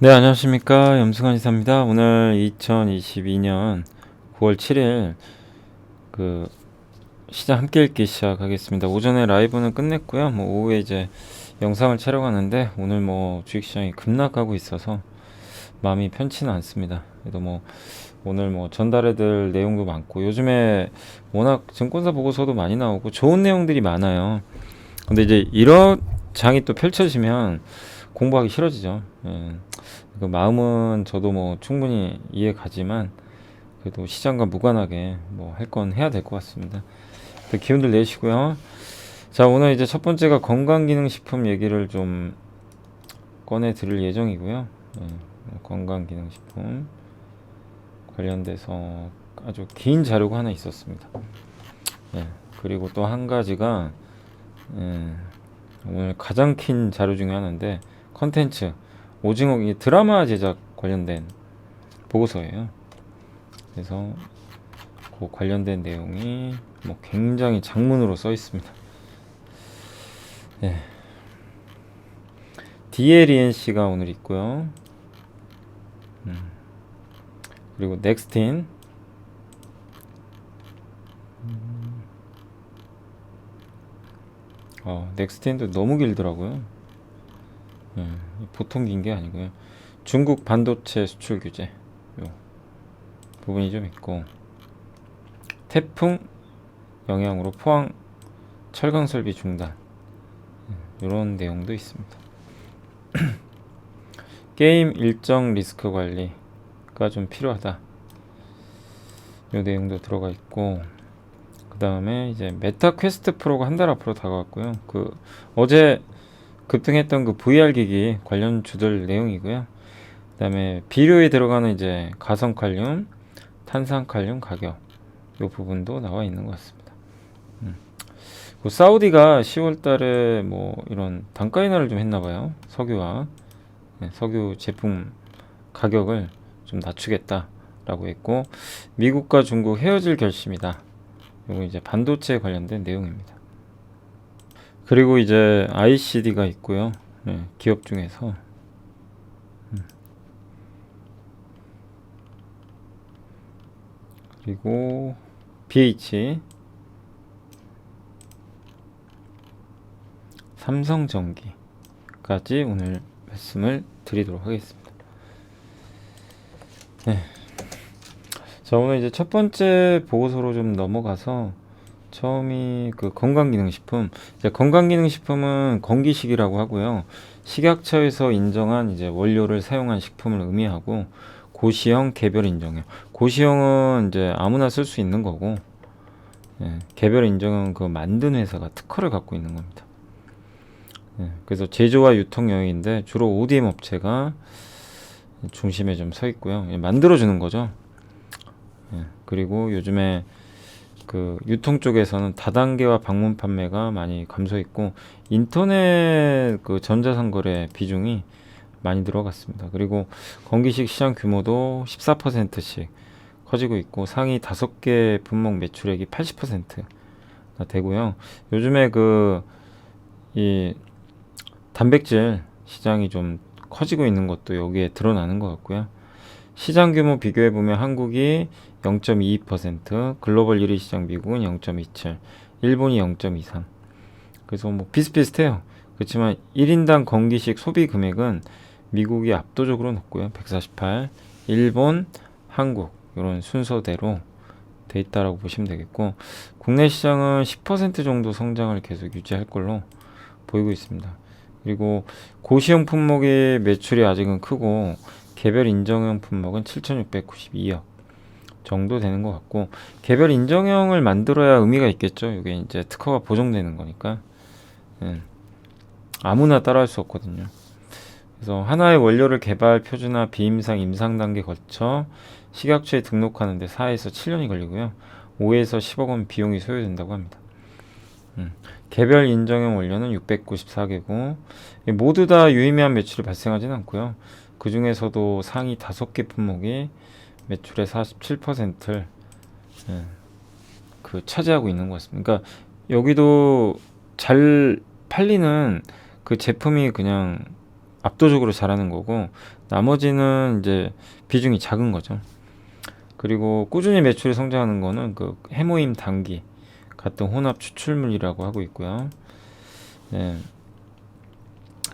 네, 안녕하십니까. 염승환 이사입니다. 오늘 2022년 9월 7일 그 시장 함께 읽기 시작하겠습니다. 오전에 라이브는 끝냈고요. 오후에 이제 영상을 촬영하는데 오늘 주식시장이 급락하고 있어서 마음이 편치는 않습니다. 그래도 오늘 전달해 들 내용도 많고 요즘에 워낙 증권사 보고서도 많이 나오고 좋은 내용들이 많아요. 근데 이제 이런 장이 또 펼쳐지면 공부하기 싫어지죠. 예. 그 마음은 저도 충분히 이해 가지만 그래도 시장과 무관하게 할 건 해야 될 것 같습니다. 기운들 내시고요. 자, 오늘 이제 첫 번째가 건강기능식품 얘기를 좀 꺼내 드릴 예정이고요. 예, 건강기능식품 관련돼서 아주 긴 자료가 하나 있었습니다. 예, 그리고 또 한 가지가 오늘 가장 긴 자료 중에 하나인데 컨텐츠 오징어 드라마 제작 관련된 보고서예요. 그래서 그 관련된 내용이 굉장히 장문으로 써 있습니다. 네. DLENC가 오늘 있고요. 그리고 넥스틴, 넥스틴도 너무 길더라고요. 보통 긴 게 아니고요. 중국 반도체 수출 규제 요 부분이 좀 있고, 태풍 영향으로 포항 철강 설비 중단 이런 내용도 있습니다. 게임 일정 리스크 관리가 좀 필요하다. 이 내용도 들어가 있고, 그 다음에 이제 메타 퀘스트 프로가 한 달 앞으로 다가왔고요. 그 어제 급등했던 그 VR 기기 관련 주들 내용이고요. 그 다음에 비료에 들어가는 이제 가성칼륨, 탄산칼륨 가격 이 부분도 나와 있는 것 같습니다. 그 사우디가 10월달에 이런 단가 인하를 좀 했나봐요. 석유와 석유 제품 가격을 좀 낮추겠다라고 했고, 미국과 중국 헤어질 결심이다. 이거 이제 반도체 관련된 내용입니다. 그리고 이제 ICD가 있고요. 기업 중에서 그리고 BH, 삼성전기까지 오늘 말씀을 드리도록 하겠습니다. 네. 자, 오늘 이제 첫 번째 보고서로 좀 넘어가서 처음이 그 건강기능식품. 이제 건강기능식품은 건기식이라고 하고요. 식약처에서 인정한 이제 원료를 사용한 식품을 의미하고, 고시형, 개별 인정형. 고시형은 이제 아무나 쓸 수 있는 거고, 개별 인정형은 그 만든 회사가 특허를 갖고 있는 겁니다. 그래서 제조와 유통 영역인데 주로 ODM 업체가 중심에 좀 서 있고요. 만들어주는 거죠. 그리고 요즘에 그 유통 쪽에서는 다단계와 방문 판매가 많이 감소했고, 인터넷 그 전자상거래 비중이 많이 들어갔습니다. 그리고 건기식 시장 규모도 14%씩 커지고 있고, 상위 5개 품목 매출액이 80%가 되고요. 요즘에 이 단백질 시장이 좀 커지고 있는 것도 여기에 드러나는 것 같고요. 시장 규모 비교해 보면 한국이 0.22%, 글로벌 1위 시장 미국은 0.27, 일본이 0.23. 그래서 비슷비슷해요. 그렇지만 1인당 건기식 소비 금액은 미국이 압도적으로 높고요. 148, 일본, 한국 이런 순서대로 돼 있다라고 보시면 되겠고, 국내 시장은 10% 정도 성장을 계속 유지할 걸로 보이고 있습니다. 그리고 고시형 품목의 매출이 아직은 크고, 개별 인정형 품목은 7,692억 정도 되는 것 같고, 개별 인정형을 만들어야 의미가 있겠죠. 이게 이제 특허가 보정되는 거니까 아무나 따라할 수 없거든요. 그래서 하나의 원료를 개발, 표준화, 비임상, 임상 단계 거쳐 식약처에 등록하는데 4에서 7년이 걸리고요. 5에서 10억 원 비용이 소요된다고 합니다. 개별 인정형 원료는 694개고 모두 다 유의미한 매출이 발생하지는 않고요. 그 중에서도 상위 5개 품목이 매출의 47%를 차지하고 있는 것 같습니다. 그러니까 여기도 잘 팔리는 그 제품이 그냥 압도적으로 잘하는 거고, 나머지는 이제 비중이 작은 거죠. 그리고 꾸준히 매출이 성장하는 거는 그 해모임 단기 같은 혼합 추출물이라고 하고 있고요. 예.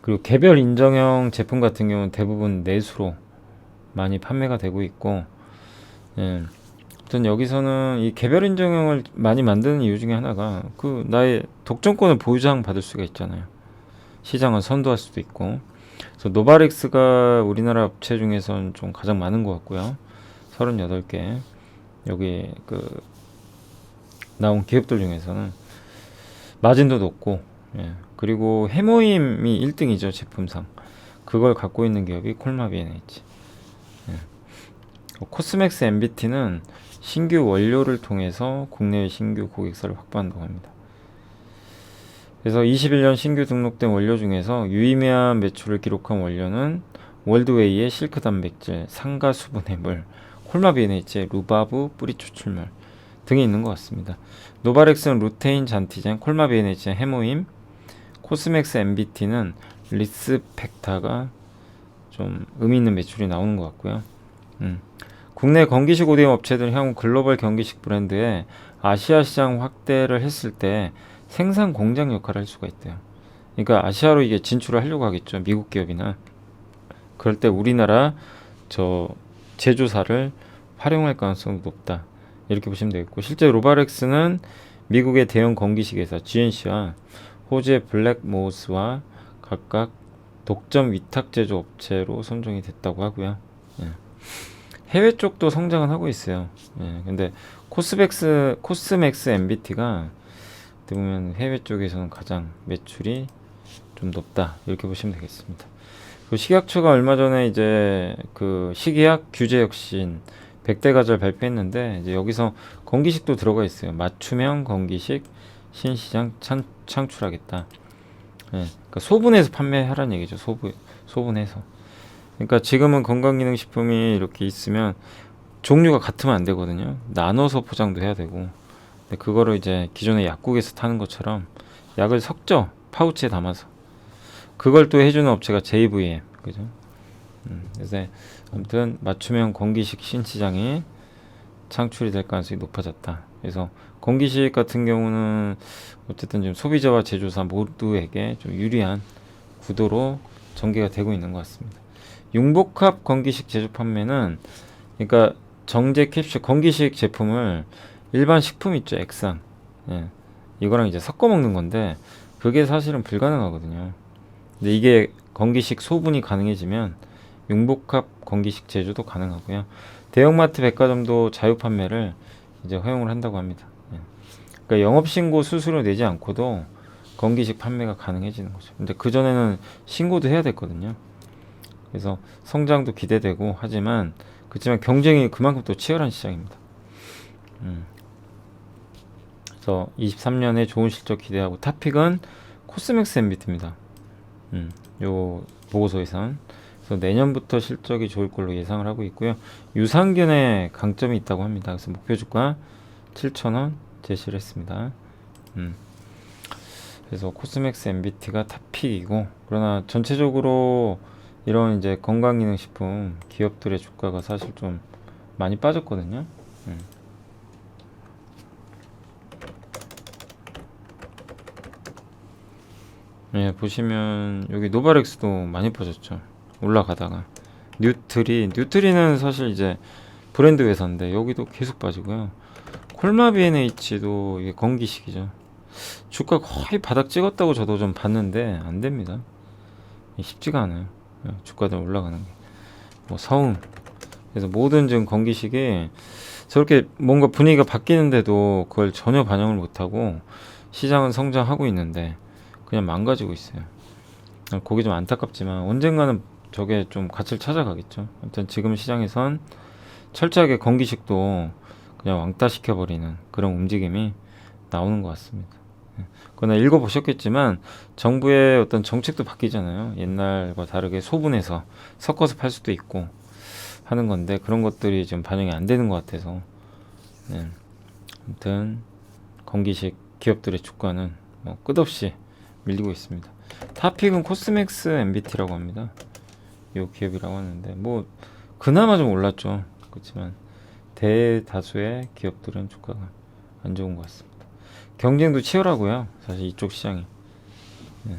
그리고 개별 인정형 제품 같은 경우는 대부분 내수로 많이 판매가 되고 있고, 예. 아무튼 여기서는 이 개별 인정형을 많이 만드는 이유 중에 하나가 그 나의 독점권을 보유장 받을 수가 있잖아요. 시장을 선도할 수도 있고. 그래서 노바렉스가 우리나라 업체 중에서는 좀 가장 많은 것 같고요. 38개. 여기 그 나온 기업들 중에서는 마진도 높고, 예. 그리고 해모임이 1등이죠, 제품상. 그걸 갖고 있는 기업이 콜마 B&H. 예. 코스맥스 MBT는 신규 원료를 통해서 국내의 신규 고객사를 확보한다고 합니다. 그래서 21년 신규 등록된 원료 중에서 유의미한 매출을 기록한 원료는 월드웨이의 실크 단백질, 상가 수분의 물, 콜마 B&H의 루바브 뿌리 추출물 등이 있는 것 같습니다. 노바렉스는 루테인 잔티젠, 콜마 B&H의 해모임, 코스맥스 MBT는 리스펙타가 좀 의미 있는 매출이 나오는 것 같고요. 국내 건기식 ODM 업체들은 향후 글로벌 건기식 브랜드의 아시아 시장 확대를 했을 때 생산 공장 역할을 할 수가 있대요. 그러니까 아시아로 이게 진출을 하려고 하겠죠. 미국 기업이나. 그럴 때 우리나라 저 제조사를 활용할 가능성이 높다. 이렇게 보시면 되겠고, 실제 로바렉스는 미국의 대형 건기식 회사 GNC와 호주의 블랙모스와 각각 독점 위탁 제조 업체로 선정이 됐다고 하고요. 예. 해외 쪽도 성장은 하고 있어요. 예. 근데 코스맥스 MBT가 보면 해외 쪽에서는 가장 매출이 좀 높다. 이렇게 보시면 되겠습니다. 그 식약처가 얼마 전에 이제 그 식이약 규제 혁신 100대 가절 발표했는데, 이제 여기서 건기식도 들어가 있어요. 맞춤형 건기식 신시장 창출하겠다. 예, 그러니까 소분해서 판매하라는 얘기죠. 소분해서. 그러니까 지금은 건강기능식품이 이렇게 있으면 종류가 같으면 안 되거든요. 나눠서 포장도 해야 되고. 근데 그거를 이제 기존의 약국에서 타는 것처럼 약을 섞죠. 파우치에 담아서. 그걸 또 해주는 업체가 JVM. 그죠? 그래서 아무튼 맞춤형 건기식 신시장이 창출이 될 가능성이 높아졌다. 그래서 건기식 같은 경우는 어쨌든 좀 소비자와 제조사 모두에게 좀 유리한 구도로 전개가 되고 있는 것 같습니다. 융복합 건기식 제조 판매는, 그러니까 정제 캡슐 건기식 제품을 일반 식품 있죠, 액상. 예. 이거랑 이제 섞어 먹는 건데 그게 사실은 불가능하거든요. 근데 이게 건기식 소분이 가능해지면 융복합 건기식 제조도 가능하고요. 대형마트 백화점도 자유 판매를 이제 허용을 한다고 합니다. 예. 그러니까 영업신고 수수료 내지 않고도 건기식 판매가 가능해지는 거죠. 근데 그전에는 신고도 해야 됐거든요. 그래서 성장도 기대되고 하지만, 그렇지만 경쟁이 그만큼 또 치열한 시장입니다. 그래서 23년에 좋은 실적 기대하고, 탑픽은 코스맥스 MBT입니다. 요 보고서에선. 그래서 내년부터 실적이 좋을 걸로 예상을 하고 있고요. 유산균의 강점이 있다고 합니다. 그래서 목표 주가 7,000원 제시를 했습니다. 그래서 코스맥스 MBT가 탑픽이고, 그러나 전체적으로 이런 이제 건강기능식품 기업들의 주가가 사실 좀 많이 빠졌거든요. 예, 보시면 여기 노바렉스도 많이 빠졌죠. 올라가다가 뉴트리는 사실 이제 브랜드 회사인데 여기도 계속 빠지고요. 콜마 B&H도 이게 건기식이죠. 주가 거의 바닥 찍었다고 저도 좀 봤는데 안 됩니다. 쉽지가 않아요. 주가들 올라가는 게. 뭐 서운. 그래서 모든 지금 건기식이 저렇게 뭔가 분위기가 바뀌는데도 그걸 전혀 반영을 못하고 시장은 성장하고 있는데 그냥 망가지고 있어요. 그게 좀 안타깝지만 언젠가는 저게 좀 가치를 찾아가겠죠. 아무튼 지금 시장에선 철저하게 건기식도 그냥 왕따 시켜버리는 그런 움직임이 나오는 것 같습니다. 그러나 읽어보셨겠지만 정부의 어떤 정책도 바뀌잖아요. 옛날과 다르게 소분해서 섞어서 팔 수도 있고 하는 건데 그런 것들이 좀 반영이 안 되는 것 같아서, 네. 아무튼 건기식 기업들의 주가는 뭐 끝없이 밀리고 있습니다. 탑픽은 코스맥스 MBT라고 합니다. 요 기업이라고 하는데 뭐 그나마 좀 올랐죠. 그렇지만 대다수의 기업들은 주가가 안 좋은 것 같습니다. 경쟁도 치열하고요. 사실 이쪽 시장이. 네.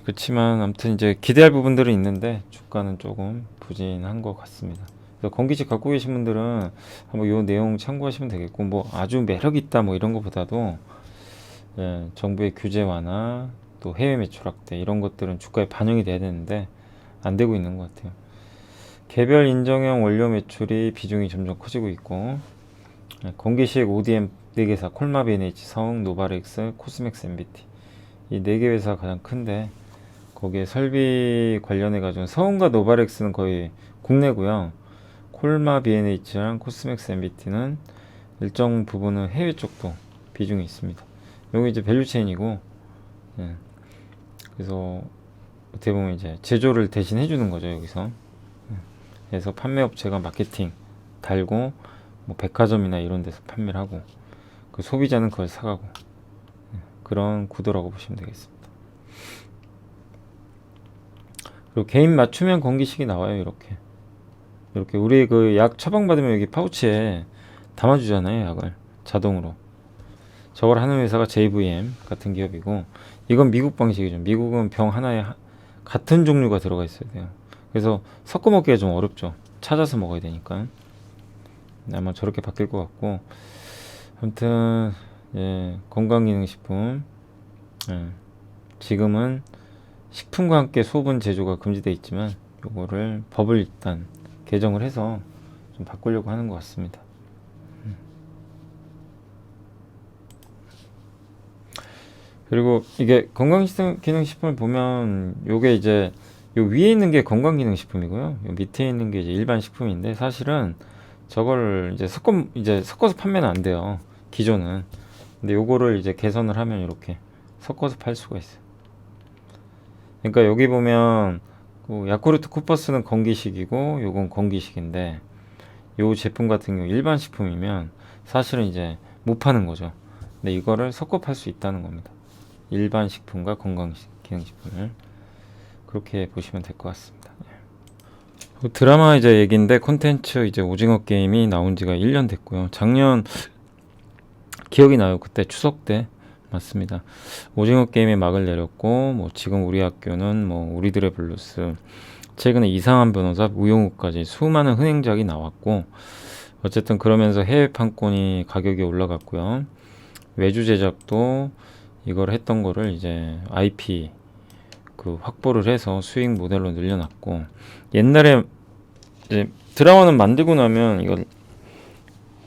그렇지만 아무튼 이제 기대할 부분들은 있는데 주가는 조금 부진한 것 같습니다. 그래서 건기식 갖고 계신 분들은 한번 요 내용 참고하시면 되겠고, 뭐 아주 매력 있다 뭐 이런 것보다도 예, 정부의 규제 완화 또 해외 매출 확대 이런 것들은 주가에 반영이 돼야 되는데 안 되고 있는 것 같아요. 개별 인정형 원료 매출이 비중이 점점 커지고 있고, 예, 건기식 ODM 4개사 콜마 BNH, 성흥, 노바렉스, 코스맥스, MBT 이 4개 회사가 가장 큰데 거기에 설비 관련해 가지고 성흥과 노바렉스는 거의 국내고요. 콜마 BNH랑 코스맥스 MBT는 일정 부분은 해외 쪽도 비중이 있습니다. 여기 이제 밸류체인이고, 예. 그래서 어떻게 보면 이제 제조를 대신 해주는 거죠 여기서. 예. 그래서 판매업체가 마케팅 달고 뭐 백화점이나 이런 데서 판매를 하고 그 소비자는 그걸 사가고, 예. 그런 구도라고 보시면 되겠습니다. 그리고 개인 맞춤형 건기식이 나와요. 이렇게 우리 그 약 처방받으면 여기 파우치에 담아주잖아요. 약을 자동으로. 저걸 하는 회사가 JVM 같은 기업이고, 이건 미국 방식이죠. 미국은 병 하나에 같은 종류가 들어가 있어야 돼요. 그래서 섞어 먹기가 좀 어렵죠. 찾아서 먹어야 되니까. 아마 저렇게 바뀔 것 같고, 아무튼 예, 건강기능식품, 예, 지금은 식품과 함께 소분 제조가 금지되어 있지만 요거를 법을 일단 개정을 해서 좀 바꾸려고 하는 것 같습니다. 그리고 이게 건강기능식품을 보면 요게 이제 요 위에 있는 게 건강기능식품이고요. 요 밑에 있는 게 이제 일반 식품인데, 사실은 저걸 이제 섞어서 판매는 안 돼요. 기존은. 근데 요거를 이제 개선을 하면 이렇게 섞어서 팔 수가 있어요. 그러니까 여기 보면 그 야쿠르트 쿠퍼스는 건기식이고 요건 건기식인데, 요 제품 같은 경우 일반 식품이면 사실은 이제 못 파는 거죠. 근데 이거를 섞어 팔 수 있다는 겁니다. 일반 식품과 건강기능식품을 그렇게 보시면 될 것 같습니다. 드라마 이제 얘기인데, 콘텐츠 이제 오징어 게임이 나온 지가 1년 됐고요. 작년 기억이 나요. 그때 추석 때 맞습니다. 오징어 게임이 막을 내렸고, 뭐 지금 우리 학교는 뭐 우리들의 블루스, 최근에 이상한 변호사, 우영우까지 수많은 흥행작이 나왔고, 어쨌든 그러면서 해외 판권이 가격이 올라갔고요. 외주 제작도 이걸 했던 거를 이제 IP 그 확보를 해서 수익 모델로 늘려놨고, 옛날에 이제 드라마는 만들고 나면 이걸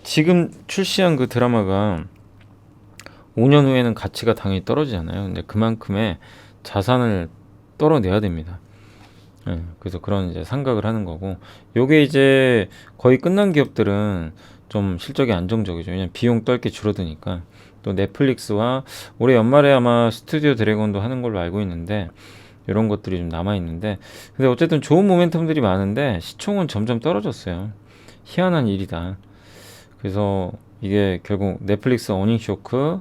지금 출시한 그 드라마가 5년 후에는 가치가 당연히 떨어지잖아요. 근데 그만큼의 자산을 떨어내야 됩니다. 예, 그래서 그런 이제 생각을 하는 거고, 요게 이제 거의 끝난 기업들은 좀 실적이 안정적이죠. 왜냐면 비용 떨게 줄어드니까. 또 넷플릭스와 올해 연말에 아마 스튜디오 드래곤도 하는 걸로 알고 있는데, 이런 것들이 좀 남아 있는데, 근데 어쨌든 좋은 모멘텀들이 많은데 시총은 점점 떨어졌어요. 희한한 일이다. 그래서 이게 결국 넷플릭스 어닝 쇼크,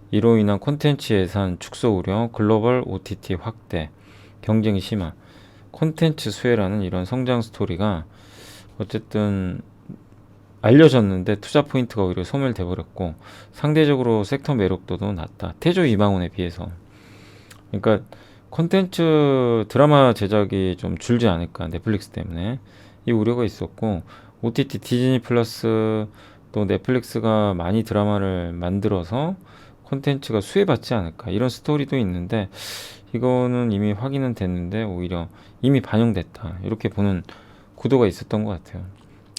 이로 인한 콘텐츠 예산 축소 우려, 글로벌 OTT 확대, 경쟁 심화, 콘텐츠 수혜라는 이런 성장 스토리가 어쨌든 알려졌는데 투자 포인트가 오히려 소멸돼 버렸고, 상대적으로 섹터 매력도도 낮다. 태조 이방원에 비해서. 그러니까 콘텐츠 드라마 제작이 좀 줄지 않을까, 넷플릭스 때문에 이 우려가 있었고, OTT 디즈니 플러스 또 넷플릭스가 많이 드라마를 만들어서 콘텐츠가 수혜받지 않을까, 이런 스토리도 있는데, 이거는 이미 확인은 됐는데 오히려 이미 반영됐다, 이렇게 보는 구도가 있었던 것 같아요.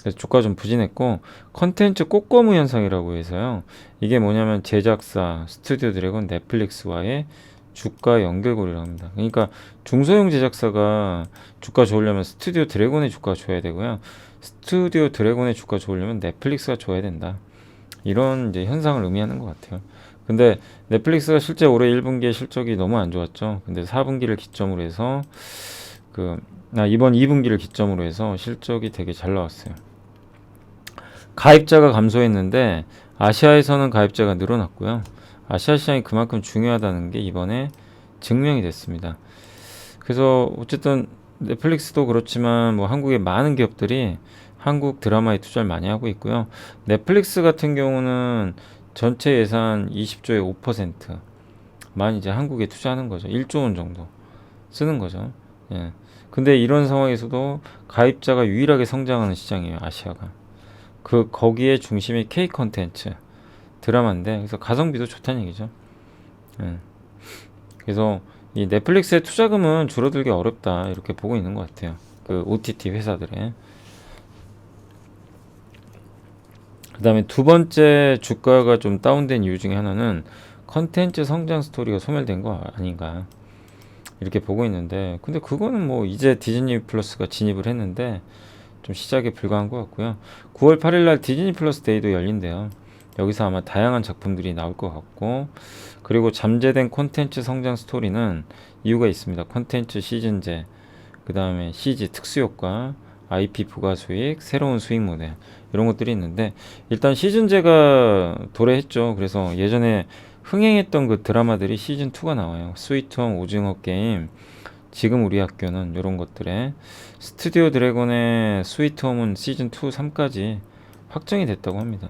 그래서 주가 좀 부진했고, 컨텐츠 꽃거무 현상이라고 해서요, 이게 뭐냐면 제작사, 스튜디오 드래곤, 넷플릭스와의 주가 연결고리라고 합니다. 그러니까 중소형 제작사가 주가 좋으려면 스튜디오 드래곤의 주가가 좋아야 되고요, 스튜디오 드래곤의 주가 좋으려면 넷플릭스가 좋아야 된다, 이런 이제 현상을 의미하는 것 같아요. 근데 넷플릭스가 실제 올해 1분기에 실적이 너무 안 좋았죠. 근데 4분기를 기점으로 해서 이번 2분기를 기점으로 해서 실적이 되게 잘 나왔어요. 가입자가 감소했는데 아시아에서는 가입자가 늘어났고요. 아시아 시장이 그만큼 중요하다는 게 이번에 증명이 됐습니다. 그래서 어쨌든 넷플릭스도 그렇지만 뭐 한국의 많은 기업들이 한국 드라마에 투자를 많이 하고 있고요. 넷플릭스 같은 경우는 전체 예산 20조의 5%만 이제 한국에 투자하는 거죠. 1조 원 정도 쓰는 거죠. 예. 근데 이런 상황에서도 가입자가 유일하게 성장하는 시장이에요, 아시아가. 거기에 중심이 K 컨텐츠 드라마인데, 그래서 가성비도 좋다는 얘기죠. 예. 그래서 이 넷플릭스의 투자금은 줄어들기 어렵다 이렇게 보고 있는 것 같아요. 그 OTT 회사들의. 그 다음에 두 번째 주가가 좀 다운된 이유 중에 하나는 컨텐츠 성장 스토리가 소멸된 거 아닌가 이렇게 보고 있는데, 근데 그거는 뭐 이제 디즈니 플러스가 진입을 했는데 좀 시작에 불과한 것 같고요. 9월 8일 날 디즈니 플러스 데이도 열린대요. 여기서 아마 다양한 작품들이 나올 것 같고, 그리고 잠재된 콘텐츠 성장 스토리는 이유가 있습니다. 콘텐츠 시즌제, 그 다음에 CG 특수효과, IP 부가 수익, 새로운 수익 모델 이런 것들이 있는데, 일단 시즌제가 도래했죠. 그래서 예전에 흥행했던 그 드라마들이 시즌2가 나와요. 스위트홈, 오징어 게임, 지금 우리 학교는 이런 것들에, 스튜디오 드래곤의 스위트홈은 시즌2, 3까지 확정이 됐다고 합니다.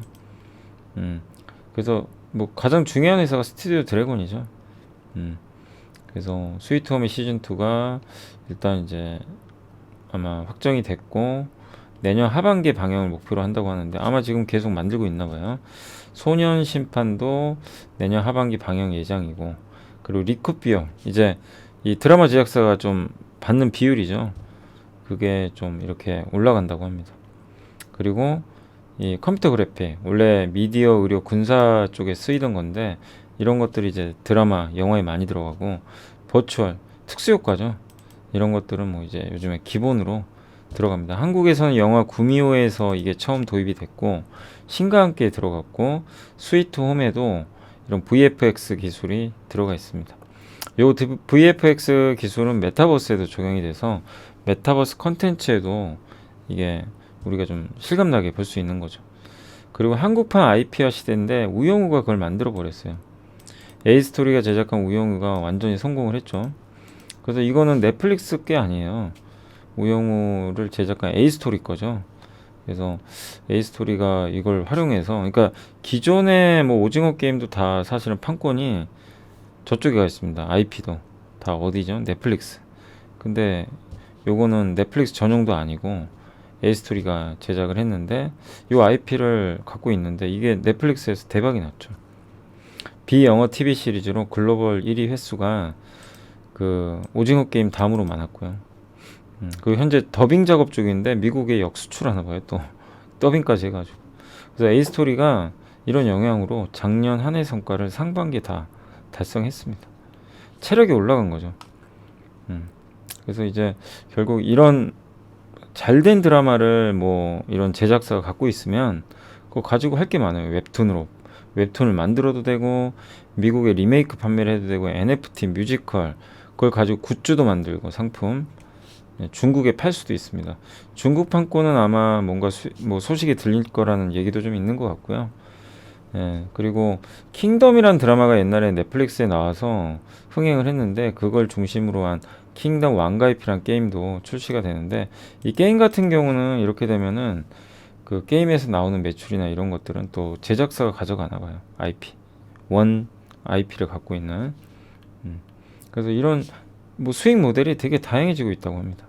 그래서 뭐 가장 중요한 회사가 스튜디오 드래곤이죠. 그래서 스위트홈의 시즌2가 일단 이제 아마 확정이 됐고, 내년 하반기 방영을 목표로 한다고 하는데 아마 지금 계속 만들고 있나 봐요. 소년 심판도 내년 하반기 방영 예정이고, 그리고 리쿠 비용, 이제 이 드라마 제작사가 좀 받는 비율이죠. 그게 좀 이렇게 올라간다고 합니다. 그리고 이 컴퓨터 그래픽, 원래 미디어, 의료, 군사 쪽에 쓰이던 건데 이런 것들이 이제 드라마, 영화에 많이 들어가고, 버추얼, 특수효과죠. 이런 것들은 뭐 이제 요즘에 기본으로 들어갑니다. 한국에서는 영화 구미호에서 이게 처음 도입이 됐고, 신과 함께 들어갔고, 스위트 홈에도 이런 VFX 기술이 들어가 있습니다. 요 VFX 기술은 메타버스에도 적용이 돼서 메타버스 컨텐츠에도 이게 우리가 좀 실감나게 볼 수 있는 거죠. 그리고 한국판 IP화 시대인데 우영우가 그걸 만들어 버렸어요. A스토리가 제작한 우영우가 완전히 성공을 했죠. 그래서 이거는 넷플릭스 게 아니에요. 우영우를 제작한 A스토리 거죠. 그래서 A스토리가 이걸 활용해서, 그러니까 기존의 뭐 오징어 게임도 다 사실은 판권이 저쪽에 가 있습니다. IP도 다 어디죠? 넷플릭스. 근데 요거는 넷플릭스 전용도 아니고 A스토리가 제작을 했는데, 요 IP를 갖고 있는데 이게 넷플릭스에서 대박이 났죠. 비영어 TV 시리즈로 글로벌 1위 횟수가 그 오징어 게임 다음으로 많았고요. 그 현재 더빙 작업 중인데 미국에 역수출하나 봐요. 또 더빙까지 해가지고. 그래서 A스토리가 이런 영향으로 작년 한 해 성과를 상반기에 다 달성했습니다. 체력이 올라간 거죠. 그래서 이제 결국 이런 잘된 드라마를 뭐 이런 제작사가 갖고 있으면 그거 가지고 할 게 많아요. 웹툰을 만들어도 되고, 미국에 리메이크 판매를 해도 되고, NFT 뮤지컬 그걸 가지고 굿즈도 만들고 상품 중국에 팔 수도 있습니다. 중국 판권은 아마 뭔가 뭐 소식이 들릴 거라는 얘기도 좀 있는 것 같고요. 예, 그리고 킹덤이란 드라마가 옛날에 넷플릭스에 나와서 흥행을 했는데, 그걸 중심으로 한 킹덤 왕가입이란 게임도 출시가 되는데, 이 게임 같은 경우는 이렇게 되면은 그 게임에서 나오는 매출이나 이런 것들은 또 제작사가 가져가나 봐요. IP 원 IP를 갖고 있는. 그래서 이런 뭐 수익 모델이 되게 다양해지고 있다고 합니다.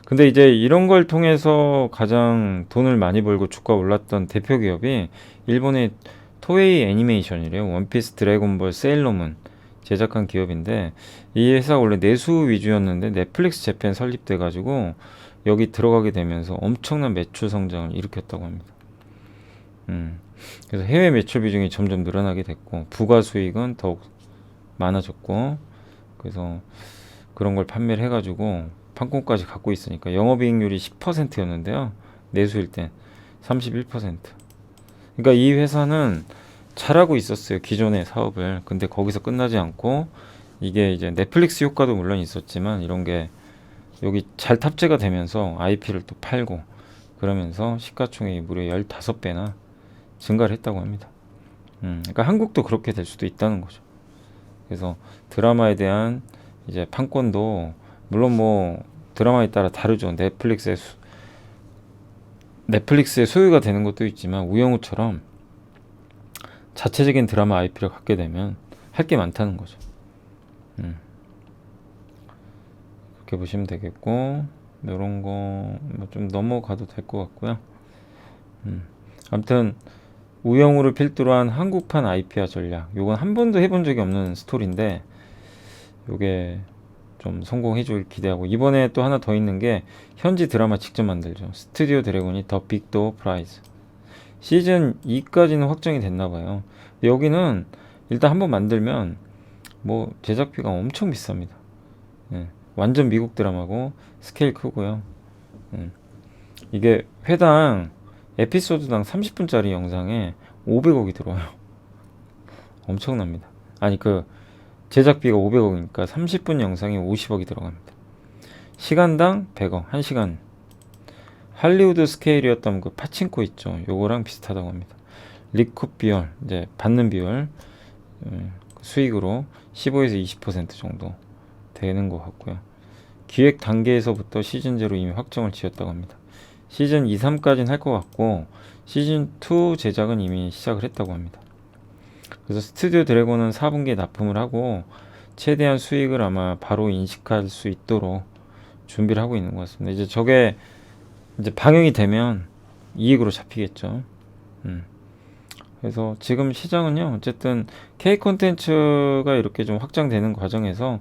근데 이제 이런 걸 통해서 가장 돈을 많이 벌고 주가 올랐던 대표 기업이 일본의 토에이 애니메이션이래요. 원피스, 드래곤볼, 세일러문 제작한 기업인데, 이 회사가 원래 내수 위주였는데 넷플릭스 재팬 설립돼 가지고 여기 들어가게 되면서 엄청난 매출 성장을 일으켰다고 합니다. 그래서 해외 매출 비중이 점점 늘어나게 됐고, 부가 수익은 더욱 많아졌고, 그래서 그런 걸 판매를 해가지고 판권까지 갖고 있으니까 영업이익률이 10%였는데요. 내수일 땐 31%. 그러니까 이 회사는 잘하고 있었어요. 기존의 사업을. 근데 거기서 끝나지 않고, 이게 이제 넷플릭스 효과도 물론 있었지만 이런 게 여기 잘 탑재가 되면서 IP를 또 팔고 그러면서 시가총액이 무려 15배나 증가를 했다고 합니다. 그러니까 한국도 그렇게 될 수도 있다는 거죠. 그래서 드라마에 대한 이제 판권도 물론 뭐 드라마에 따라 다르죠. 넷플릭스의 소유가 되는 것도 있지만 우영우처럼 자체적인 드라마 IP를 갖게 되면 할 게 많다는 거죠. 그렇게 보시면 되겠고, 이런 거 좀 넘어가도 될 것 같고요. 아무튼 우영우를 필두로 한 한국판 IP화 전략, 요건 한 번도 해본 적이 없는 스토리인데 요게 좀 성공해줄 기대하고, 이번에 또 하나 더 있는 게 현지 드라마 직접 만들죠. 스튜디오 드래곤이 더 빅도어 프라이즈 시즌 2까지는 확정이 됐나봐요. 여기는 일단 한번 만들면 뭐 제작비가 엄청 비쌉니다. 예, 완전 미국 드라마고 스케일 크고요. 이게 회당 에피소드당 30분짜리 영상에 500억이 들어와요. 엄청납니다. 아니 그 제작비가 500억이니까 30분 영상에 50억이 들어갑니다. 시간당 100억, 1시간. 할리우드 스케일이었던 그 파친코 있죠. 요거랑 비슷하다고 합니다. 리쿱 비율, 이제 받는 비율, 수익으로 15에서 20% 정도 되는 것 같고요. 기획 단계에서부터 시즌 제로 이미 확정을 지었다고 합니다. 시즌 2, 3까지는 할 것 같고 시즌 2 제작은 이미 시작을 했다고 합니다. 그래서 스튜디오 드래곤은 4분기에 납품을 하고 최대한 수익을 아마 바로 인식할 수 있도록 준비를 하고 있는 것 같습니다. 이제 저게 이제 방영이 되면 이익으로 잡히겠죠. 그래서 지금 시장은요, 어쨌든 K 콘텐츠가 이렇게 좀 확장되는 과정에서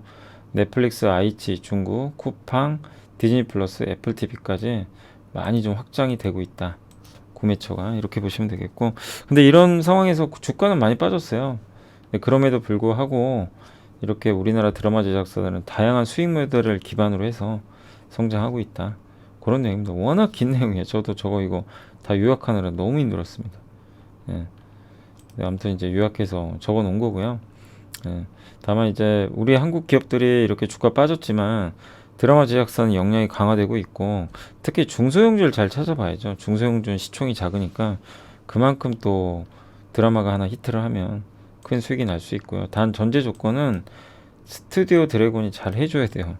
넷플릭스, 아이치, 중국, 쿠팡, 디즈니 플러스, 애플 TV까지 많이 좀 확장이 되고 있다. 구매처가 이렇게 보시면 되겠고, 근데 이런 상황에서 주가는 많이 빠졌어요. 그럼에도 불구하고 이렇게 우리나라 드라마 제작사들은 다양한 수익 모델을 기반으로 해서 성장하고 있다. 그런 내용입니다. 워낙 긴 내용이에요. 저도 저거 이거 다 요약하느라 너무 힘들었습니다. 예. 아무튼 이제 요약해서 적어 놓은 거고요. 예. 다만 이제 우리 한국 기업들이 이렇게 주가 빠졌지만 드라마 제작사는 역량이 강화되고 있고, 특히 중소형주를 잘 찾아봐야죠. 중소형주는 시총이 작으니까 그만큼 또 드라마가 하나 히트를 하면 큰 수익이 날 수 있고요. 단 전제 조건은 스튜디오 드래곤이 잘 해줘야 돼요.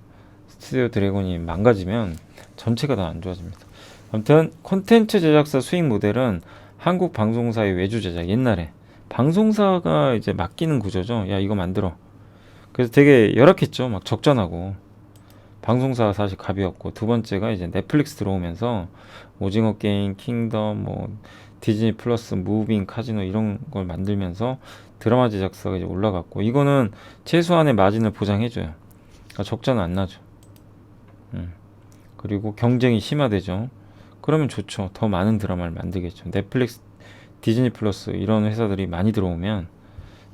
스튜디오 드래곤이 망가지면 전체가 다 안 좋아집니다. 아무튼 콘텐츠 제작사 수익 모델은 한국 방송사의 외주 제작, 옛날에 방송사가 이제 맡기는 구조죠. 야 이거 만들어. 그래서 되게 열악했죠. 막 적전하고. 방송사가 사실 갑이었고, 두 번째가 이제 넷플릭스 들어오면서 오징어 게임, 킹덤, 뭐 디즈니 플러스, 무빙, 카지노 이런 걸 만들면서 드라마 제작사가 이제 올라갔고, 이거는 최소한의 마진을 보장해줘요. 그러니까 적자는 안 나죠. 그리고 경쟁이 심화되죠. 그러면 좋죠. 더 많은 드라마를 만들겠죠. 넷플릭스, 디즈니 플러스 이런 회사들이 많이 들어오면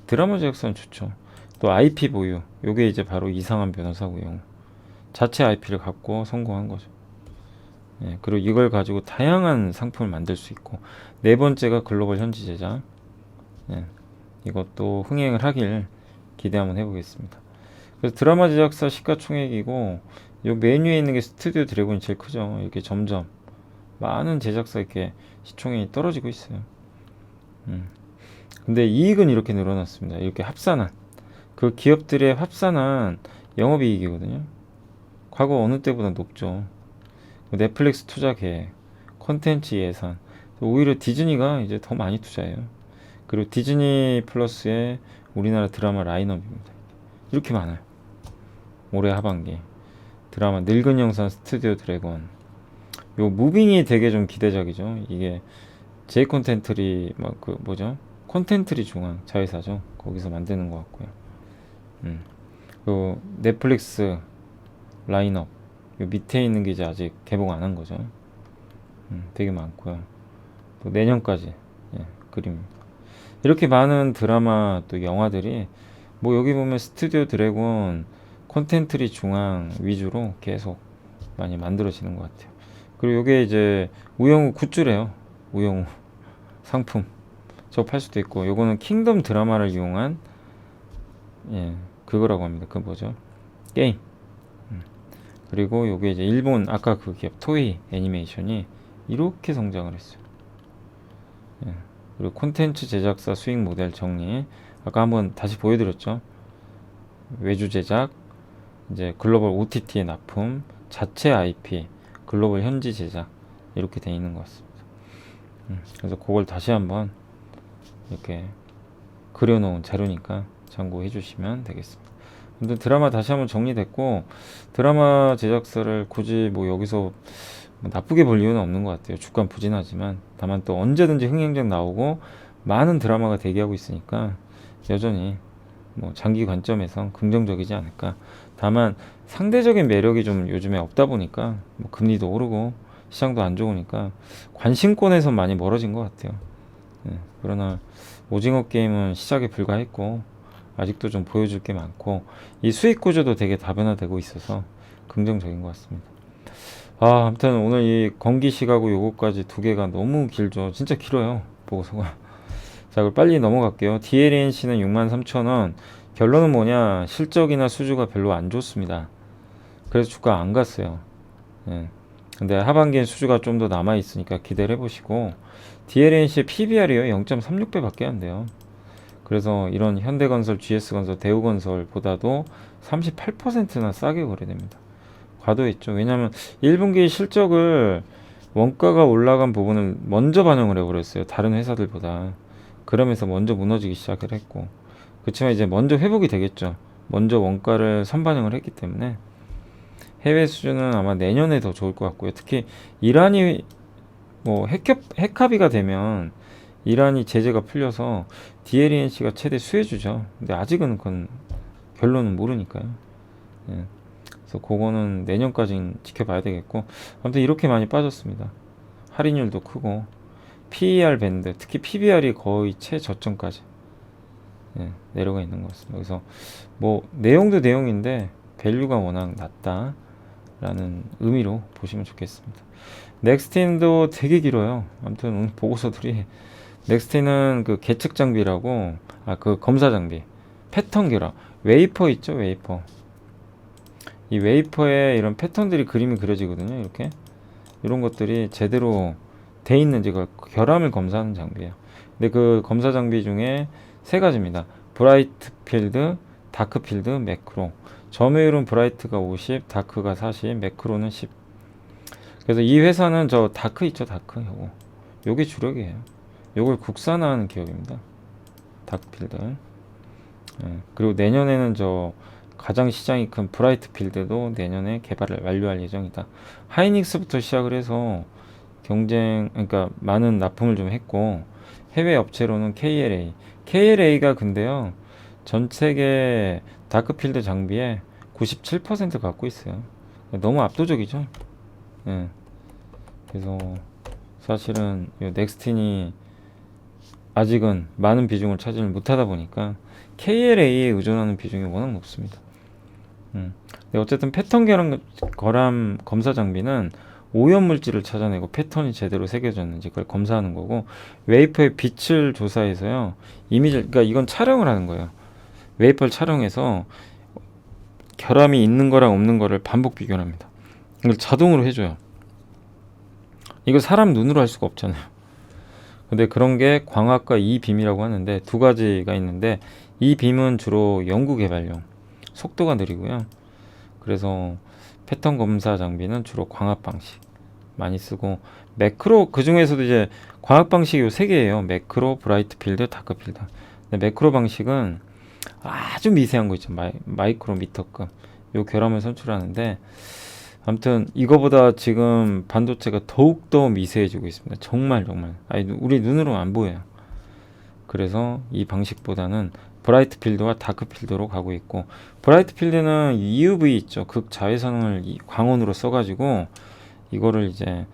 드라마 제작사는 좋죠. 또 IP 보유, 요게 이제 바로 이상한 변호사고요. 자체 IP를 갖고 성공한 거죠. 예, 그리고 이걸 가지고 다양한 상품을 만들 수 있고, 네 번째가 글로벌 현지 제작. 예, 이것도 흥행을 하길 기대 한번 해보겠습니다. 그래서 드라마 제작사 시가총액이고, 요 메뉴에 있는 게 스튜디오 드래곤이 제일 크죠. 이렇게 점점 많은 제작사 이렇게 시총이 떨어지고 있어요. 근데 이익은 이렇게 늘어났습니다. 이렇게 합산한 그 기업들의 합산한 영업이익이거든요. 과거 어느 때보다 높죠. 넷플릭스 투자 계획, 콘텐츠 예산, 오히려 디즈니가 이제 더 많이 투자해요. 그리고 디즈니 플러스의 우리나라 드라마 라인업입니다. 이렇게 많아요. 올해 하반기 드라마 늙은 영산 스튜디오 드래곤, 요 무빙이 되게 좀 기대작이죠. 이게 J 콘텐트리 막 그 뭐죠? 콘텐트리 중앙 자회사죠. 거기서 만드는 것 같고요. 요 넷플릭스 라인업, 요 밑에 있는 게 이제 아직 개봉 안 한 거죠. 되게 많고요. 또 내년까지 그림입니다. 이렇게 많은 드라마 또 영화들이 뭐 여기 보면 스튜디오 드래곤, 콘텐트리 중앙 위주로 계속 많이 만들어지는 것 같아요. 그리고 요게 이제 우영우 굿즈래요. 우영우 상품 저거 팔 수도 있고, 요거는 킹덤 드라마를 이용한 그거라고 합니다. 그 뭐죠? 게임. 그리고 요게 이제 일본 아까 그 기업 토이 애니메이션이 이렇게 성장을 했어요. 그리고 콘텐츠 제작사 수익 모델 정리, 아까 한번 다시 보여드렸죠. 외주 제작, 이제 글로벌 OTT의 납품, 자체 IP, 글로벌 현지 제작 이렇게 돼 있는 것 같습니다. 그래서 그걸 다시 한번 이렇게 그려놓은 자료니까 참고해 주시면 되겠습니다. 근데 드라마 다시 한번 정리됐고, 드라마 제작사를 굳이 뭐 여기서 뭐 나쁘게 볼 이유는 없는 것 같아요. 주가 부진하지만 다만 또 언제든지 흥행작 나오고 많은 드라마가 대기하고 있으니까 여전히 뭐 장기 관점에선 긍정적이지 않을까. 다만 상대적인 매력이 좀 요즘에 없다 보니까 뭐 금리도 오르고 시장도 안 좋으니까 관심권에서 많이 멀어진 것 같아요. 그러나 오징어 게임은 시작에 불과했고 아직도 좀 보여줄 게 많고 이 수익 구조도 되게 다변화되고 있어서 긍정적인 것 같습니다. 아무튼 오늘 이 건기식하고 요거까지 두 개가 너무 길죠. 진짜 길어요, 보고서가. 자, 그럼 빨리 넘어갈게요. DLNC는 63,000원. 결론은 뭐냐? 실적이나 수주가 별로 안 좋습니다. 그래서 주가 안 갔어요. 예. 근데 하반기엔 수주가 좀 더 남아 있으니까 기대를 해보시고, DLNC의 PBR이요 0.36배 밖에 안 돼요. 그래서 이런 현대건설, GS건설, 대우건설보다도 38%나 싸게 거래됩니다. 과도했죠. 왜냐하면 1분기 실적을 원가가 올라간 부분을 먼저 반영을 해버렸어요. 다른 회사들보다. 그러면서 먼저 무너지기 시작을 했고, 그렇지만 이제 먼저 회복이 되겠죠. 먼저 원가를 선반영을 했기 때문에 해외 수준은 아마 내년에 더 좋을 것 같고요. 특히 이란이 뭐 핵합의가 되면 이란이 제재가 풀려서 DLNC가 최대 수혜주죠. 근데 아직은 그건 결론은 모르니까요. 예. 그래서 그거는 내년까지 지켜봐야 되겠고, 아무튼 이렇게 많이 빠졌습니다. 할인율도 크고 PER 밴드, 특히 PBR이 거의 최저점까지 내려가 있는 것 같습니다. 그래서 뭐 내용도 내용인데 밸류가 워낙 낮다라는 의미로 보시면 좋겠습니다. 넥스틴도 되게 길어요. 아무튼 보고서들이 넥스틴은 그 계측 장비라고, 그 검사 장비, 패턴 결합, 웨이퍼 있죠, 웨이퍼. 이 웨이퍼에 이런 패턴들이 그림이 그려지거든요. 이렇게 이런 것들이 제대로 돼 있는지 그 결함을 검사하는 장비예요. 근데 그 검사 장비 중에 세 가지입니다. 브라이트 필드, 다크 필드, 매크로. 점유율은 브라이트가 50, 다크가 40, 매크로는 10. 그래서 이 회사는 저 다크 있죠, 다크. 요게 주력이에요. 요걸 국산화하는 기업입니다. 다크 필드. 그리고 내년에는 저 가장 시장이 큰 브라이트 필드도 내년에 개발을 완료할 예정이다. 하이닉스부터 시작을 해서 그러니까 많은 납품을 좀 했고, 해외 업체로는 KLA가 근데요, 전 세계 다크필드 장비의 97% 갖고 있어요. 너무 압도적이죠. 예. 그래서 사실은 넥스틴이 아직은 많은 비중을 차지를 못하다 보니까 KLA에 의존하는 비중이 워낙 높습니다. 근데 어쨌든 패턴 결함 검사 장비는 오염 물질을 찾아내고 패턴이 제대로 새겨졌는지 그걸 검사하는 거고, 웨이퍼의 빛을 조사해서요, 그러니까 이건 촬영을 하는 거예요. 웨이퍼를 촬영해서 결함이 있는 거랑 없는 거를 반복 비교를 합니다. 이걸 자동으로 해줘요. 이거 사람 눈으로 할 수가 없잖아요. 근데 그런 게 광학과 E빔이라고 하는데 두 가지가 있는데, E빔은 주로 연구 개발용, 속도가 느리고요. 그래서 패턴 검사 장비는 주로 광학 방식 많이 쓰고, 매크로, 그 중에서도 이제 광학 방식이 요 세 개예요. 매크로, 브라이트 필드, 다크 필드. 근데 매크로 방식은 아주 미세한 거 있죠. 마이크로미터급 요 결함을 선출하는데, 아무튼 이거보다 지금 반도체가 더욱더 미세해지고 있습니다. 정말 우리 눈으로 안 보여요. 그래서 이 방식보다는 브라이트 필드와 다크 필드로 가고 있고, 브라이트 필드는 EUV 있죠. 극자외선을 광원으로 써가지고 이거를 이제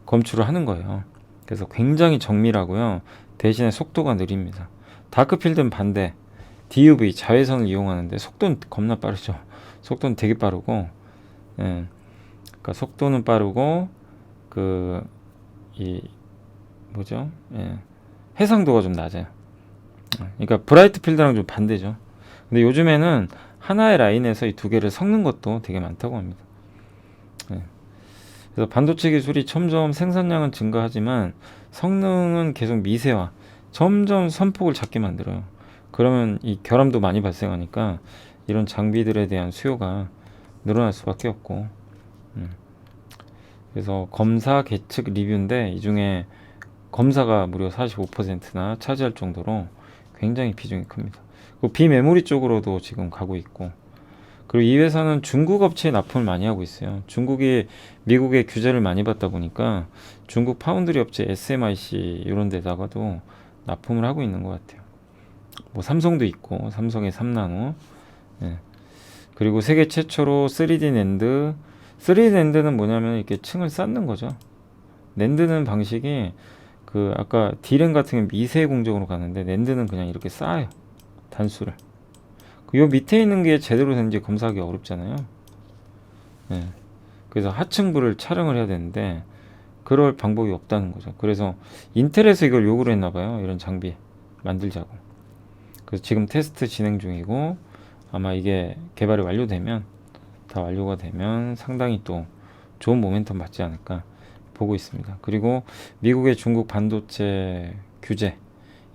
검출을 하는 거예요. 그래서 굉장히 정밀하고요. 대신에 속도가 느립니다. 다크 필드는 반대, DUV 자외선을 이용하는데 속도는 겁나 빠르죠. 속도는 되게 빠르고, 그러니까 속도는 빠르고 해상도가 좀 낮아요. 그러니까 브라이트 필드랑 좀 반대죠. 근데 요즘에는 하나의 라인에서 이 두 개를 섞는 것도 되게 많다고 합니다. 그래서 반도체 기술이 점점 생산량은 증가하지만 성능은 계속 미세화, 점점 선폭을 잡게 만들어요. 그러면 이 결함도 많이 발생하니까 이런 장비들에 대한 수요가 늘어날 수밖에 없고. 그래서 검사 계측 리뷰인데 이 중에 검사가 무려 45%나 차지할 정도로 굉장히 비중이 큽니다. 그 비메모리 쪽으로도 지금 가고 있고, 그리고 이 회사는 중국 업체에 납품을 많이 하고 있어요. 중국이 미국의 규제를 많이 받다 보니까 중국 파운드리 업체 SMIC 이런 데다가도 납품을 하고 있는 것 같아요. 뭐 삼성도 있고, 삼성의 3나노. 예. 그리고 세계 최초로 3D 낸드. 3D 낸드는 뭐냐면 이렇게 층을 쌓는 거죠. 낸드는 방식이 그 아까 D램 같은 게 미세 공정으로 가는데 낸드는 그냥 이렇게 쌓아요. 단수를. 요 밑에 있는 게 제대로 되는지 검사하기 어렵잖아요. 예. 그래서 하층부를 촬영을 해야 되는데 그럴 방법이 없다는 거죠. 그래서 인텔에서 이걸 요구를 했나 봐요. 이런 장비 만들자고. 그래서 지금 테스트 진행 중이고, 아마 이게 개발이 완료되면, 다 완료가 되면 상당히 또 좋은 모멘텀 받지 않을까 보고 있습니다. 그리고 미국의 중국 반도체 규제,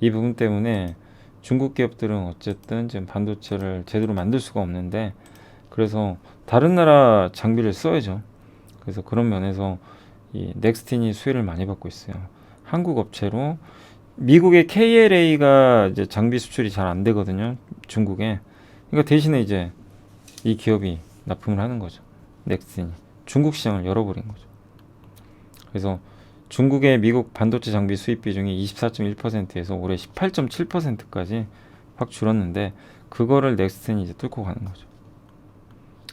이 부분 때문에 중국 기업들은 어쨌든 지금 반도체를 제대로 만들 수가 없는데, 그래서 다른 나라 장비를 써야죠. 그래서 그런 면에서 이 넥스틴이 수혜를 많이 받고 있어요. 한국 업체로. 미국의 KLA가 이제 장비 수출이 잘 안 되거든요, 중국에. 그러니까 대신에 이제 이 기업이 납품을 하는 거죠. 넥스틴이 중국 시장을 열어버린 거죠. 그래서 중국의 미국 반도체 장비 수입 비중이 24.1%에서 올해 18.7%까지 확 줄었는데, 그거를 넥스틴이 이제 뚫고 가는 거죠.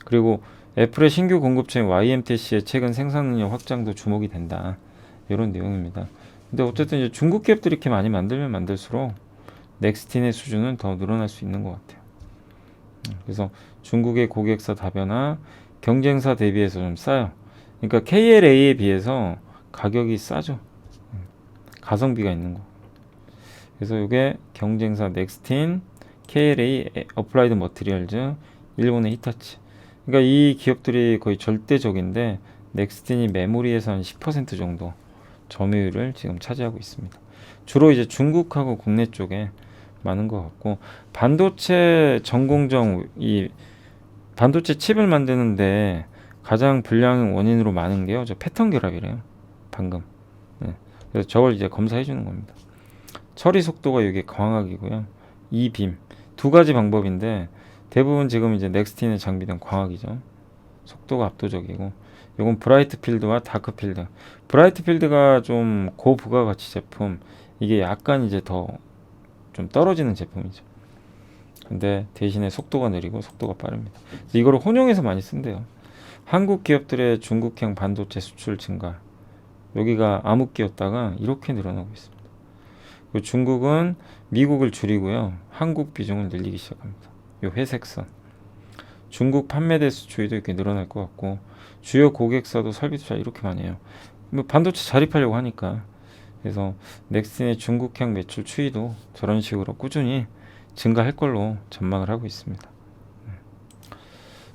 그리고 애플의 신규 공급처인 YMTC의 최근 생산 능력 확장도 주목이 된다, 이런 내용입니다. 근데 어쨌든 이제 중국 기업들이 이렇게 많이 만들면 만들수록 넥스틴의 수준은 더 늘어날 수 있는 것 같아요. 그래서 중국의 고객사 다변화, 경쟁사 대비해서 좀 싸요. 그러니까 KLA에 비해서 가격이 싸죠. 가성비가 있는 거. 그래서 이게 경쟁사 넥스틴, KLA, 어플라이드 머티리얼즈, 일본의 히타치. 그러니까 이 기업들이 거의 절대적인데, 넥스틴이 메모리에서 한 10% 정도 점유율을 지금 차지하고 있습니다. 주로 이제 중국하고 국내 쪽에 많은 것 같고, 반도체 전공정, 이 반도체 칩을 만드는데 가장 불량 원인으로 많은 게요, 저 패턴 결합이래요. 방금. 네. 그래서 저걸 이제 검사해 주는 겁니다. 처리 속도가 이게 광학이고요. 이 빔. 두 가지 방법인데 대부분 지금 이제 넥스틴에 장비된 광학이죠. 속도가 압도적이고, 이건 브라이트 필드와 다크 필드. 브라이트 필드가 좀 고부가가치 제품, 이게 약간 이제 더 좀 떨어지는 제품이죠. 근데 대신에 속도가 느리고 속도가 빠릅니다. 그래서 이거를 혼용해서 많이 쓴대요. 한국 기업들의 중국형 반도체 수출 증가, 여기가 암흑기였다가 이렇게 늘어나고 있습니다. 그리고 중국은 미국을 줄이고요, 한국 비중을 늘리기 시작합니다. 요 회색선. 중국 판매대 수출도 이렇게 늘어날 것 같고, 주요 고객사도 설비 투자 이렇게 많이 해요. 뭐 반도체 자립하려고 하니까. 그래서 넥슨의 중국향 매출 추이도 저런 식으로 꾸준히 증가할 걸로 전망을 하고 있습니다.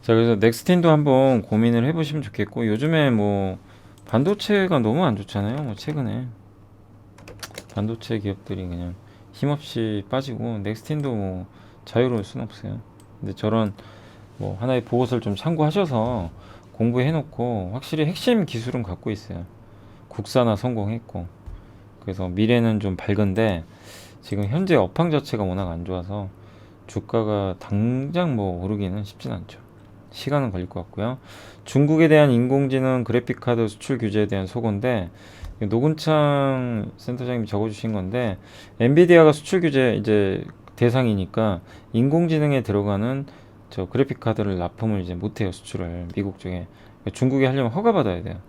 자, 그래서 넥스틴도 한번 고민을 해보시면 좋겠고, 요즘에 뭐 반도체가 너무 안 좋잖아요. 뭐 최근에 반도체 기업들이 그냥 힘없이 빠지고, 넥스틴도 뭐 자유로울 수는 없어요. 근데 저런 뭐 하나의 보고서를 좀 참고하셔서 공부해 놓고, 확실히 핵심 기술은 갖고 있어요. 국산화 성공했고, 그래서 미래는 좀 밝은데, 지금 현재 업황 자체가 워낙 안 좋아서 주가가 당장 뭐 오르기는 쉽진 않죠. 시간은 걸릴 것 같고요. 중국에 대한 인공지능 그래픽카드 수출 규제에 대한 소고인데, 노근창 센터장님이 적어주신 건데, 엔비디아가 수출 규제 이제 대상이니까 인공지능에 들어가는 저 그래픽 카드를 납품을 이제 못해요, 수출을 미국 쪽에. 중국에 하려면 허가 받아야 돼요.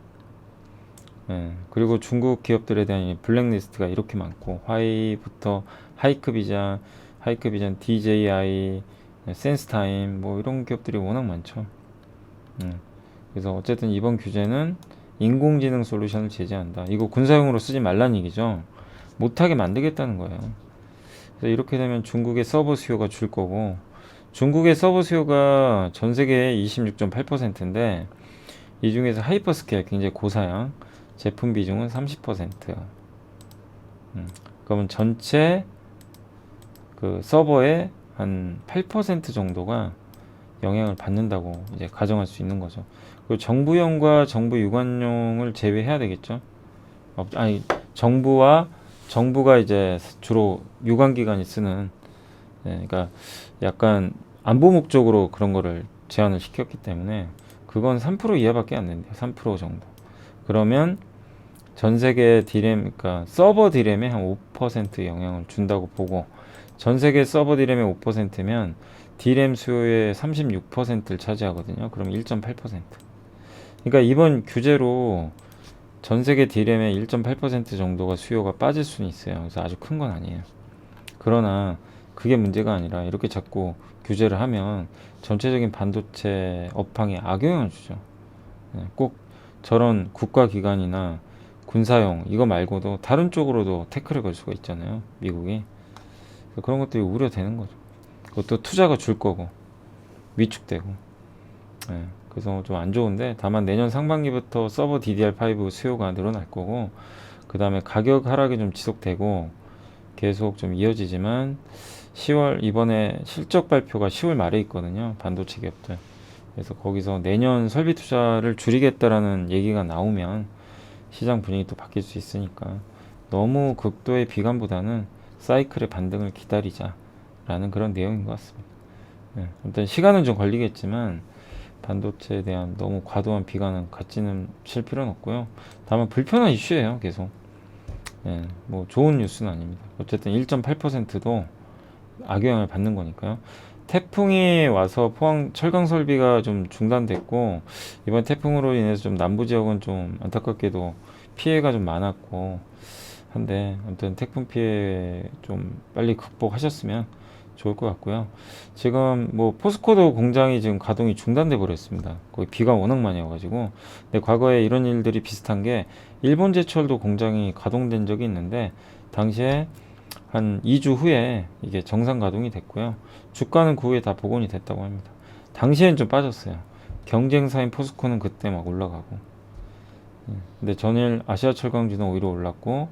그리고 중국 기업들에 대한 블랙리스트가 이렇게 많고, 화이부터 하이크비전, DJI, 센스타임, 뭐 이런 기업들이 워낙 많죠. 그래서 어쨌든 이번 규제는 인공지능 솔루션을 제재한다. 이거 군사용으로 쓰지 말란 얘기죠. 못하게 만들겠다는 거예요. 그래서 이렇게 되면 중국의 서버 수요가 줄 거고, 중국의 서버 수요가 전 세계의 26.8%인데 이 중에서 하이퍼스케일, 굉장히 고사양 제품 비중은 30%. 그러면 전체 그 서버의 한 8% 정도가 영향을 받는다고 이제 가정할 수 있는 거죠. 그리고 정부용과 정부 유관용을 제외해야 되겠죠. 아니, 정부가 이제 주로 유관기관이 쓰는, 그러니까 약간 안보 목적으로 그런 거를 제한을 시켰기 때문에 그건 3% 이하밖에 안 된대요. 3% 정도. 그러면 전 세계 디램, 그러니까 서버 디램에 한 5% 영향을 준다고 보고, 전 세계 서버 디램의 5%면 디램 수요의 36%를 차지하거든요. 그럼 1.8%. 그러니까 이번 규제로 전 세계 디램의 1.8% 정도가 수요가 빠질 수는 있어요. 그래서 아주 큰 건 아니에요. 그러나 그게 문제가 아니라 이렇게 자꾸 규제를 하면 전체적인 반도체 업황에 악영향을 주죠. 꼭 저런 국가기관이나 군사용 이거 말고도 다른 쪽으로도 태클을 걸 수가 있잖아요. 미국이. 그런 것들이 우려되는 거죠. 그것도 투자가 줄 거고 위축되고. 그래서 좀 안 좋은데, 다만 내년 상반기부터 서버 DDR5 수요가 늘어날 거고, 그 다음에 가격 하락이 좀 지속되고 계속 좀 이어지지만, 10월 이번에 실적 발표가 10월 말에 있거든요. 반도체 기업들. 그래서 거기서 내년 설비 투자를 줄이겠다라는 얘기가 나오면 시장 분위기 또 바뀔 수 있으니까, 너무 극도의 비관보다는 사이클의 반등을 기다리자라는 그런 내용인 것 같습니다. 일단 시간은 좀 걸리겠지만 반도체에 대한 너무 과도한 비관은 갖지는 실 필요는 없고요. 다만 불편한 이슈예요, 계속. 뭐 좋은 뉴스는 아닙니다. 어쨌든 1.8%도 악영향을 받는 거니까요. 태풍이 와서 포항 철강 설비가 좀 중단됐고, 이번 태풍으로 인해서 좀 남부 지역은 좀 안타깝게도 피해가 좀 많았고 한데, 아무튼 태풍 피해 좀 빨리 극복하셨으면 좋을 것 같고요. 지금 뭐 포스코도 공장이 지금 가동이 중단돼 버렸습니다. 거기 비가 워낙 많이 와가지고. 근데 과거에 이런 일들이 비슷한 게, 일본 제철도 공장이 가동된 적이 있는데 당시에 한 2주 후에 이게 정상 가동이 됐고요. 주가는 그 후에 다 복원이 됐다고 합니다. 당시엔 좀 빠졌어요. 경쟁사인 포스코는 그때 막 올라가고. 근데 전일 아시아철강주는 오히려 올랐고,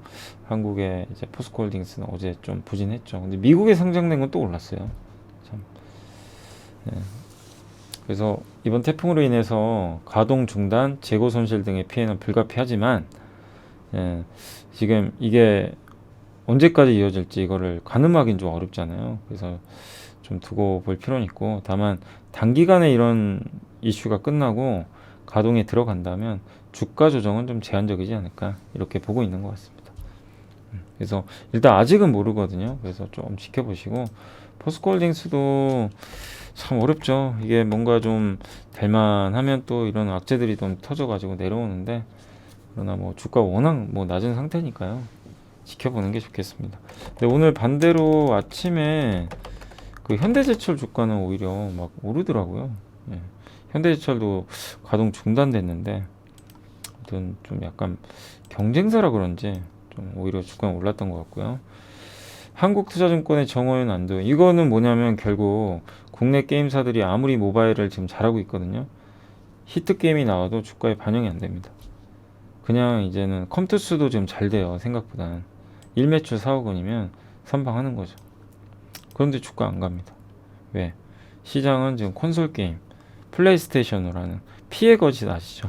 한국의 이제 포스코홀딩스는 어제 좀 부진했죠. 근데 미국에 상장된 건 또 올랐어요. 참. 그래서 이번 태풍으로 인해서 가동 중단, 재고 손실 등의 피해는 불가피하지만, 지금 이게 언제까지 이어질지 이거를 가늠하기는 좀 어렵잖아요. 그래서 좀 두고 볼 필요는 있고, 다만 단기간에 이런 이슈가 끝나고 가동에 들어간다면 주가 조정은 좀 제한적이지 않을까, 이렇게 보고 있는 것 같습니다. 그래서 일단 아직은 모르거든요. 그래서 좀 지켜보시고, 포스코홀딩스도 참 어렵죠. 이게 뭔가 좀 될만하면 또 이런 악재들이 좀 터져가지고 내려오는데, 그러나 뭐 주가 워낙 뭐 낮은 상태니까요. 지켜보는 게 좋겠습니다. 근데 오늘 반대로 아침에 그 현대제철 주가는 오히려 막 오르더라고요. 현대제철도 가동 중단됐는데, 아무튼 좀 약간 경쟁사라 그런지 좀 오히려 주가가 올랐던 것 같고요. 한국투자증권의 정호연 안도, 이거는 뭐냐면 결국 국내 게임사들이 아무리 모바일을 지금 잘하고 있거든요. 히트 게임이 나와도 주가에 반영이 안 됩니다. 그냥 이제는 컴투스도 지금 잘 돼요, 생각보다. 1매출 4억 원이면 선방하는 거죠. 그런데 주가 안 갑니다. 왜? 시장은 지금 콘솔 게임, 플레이스테이션으로 하는 피해 거짓 아시죠?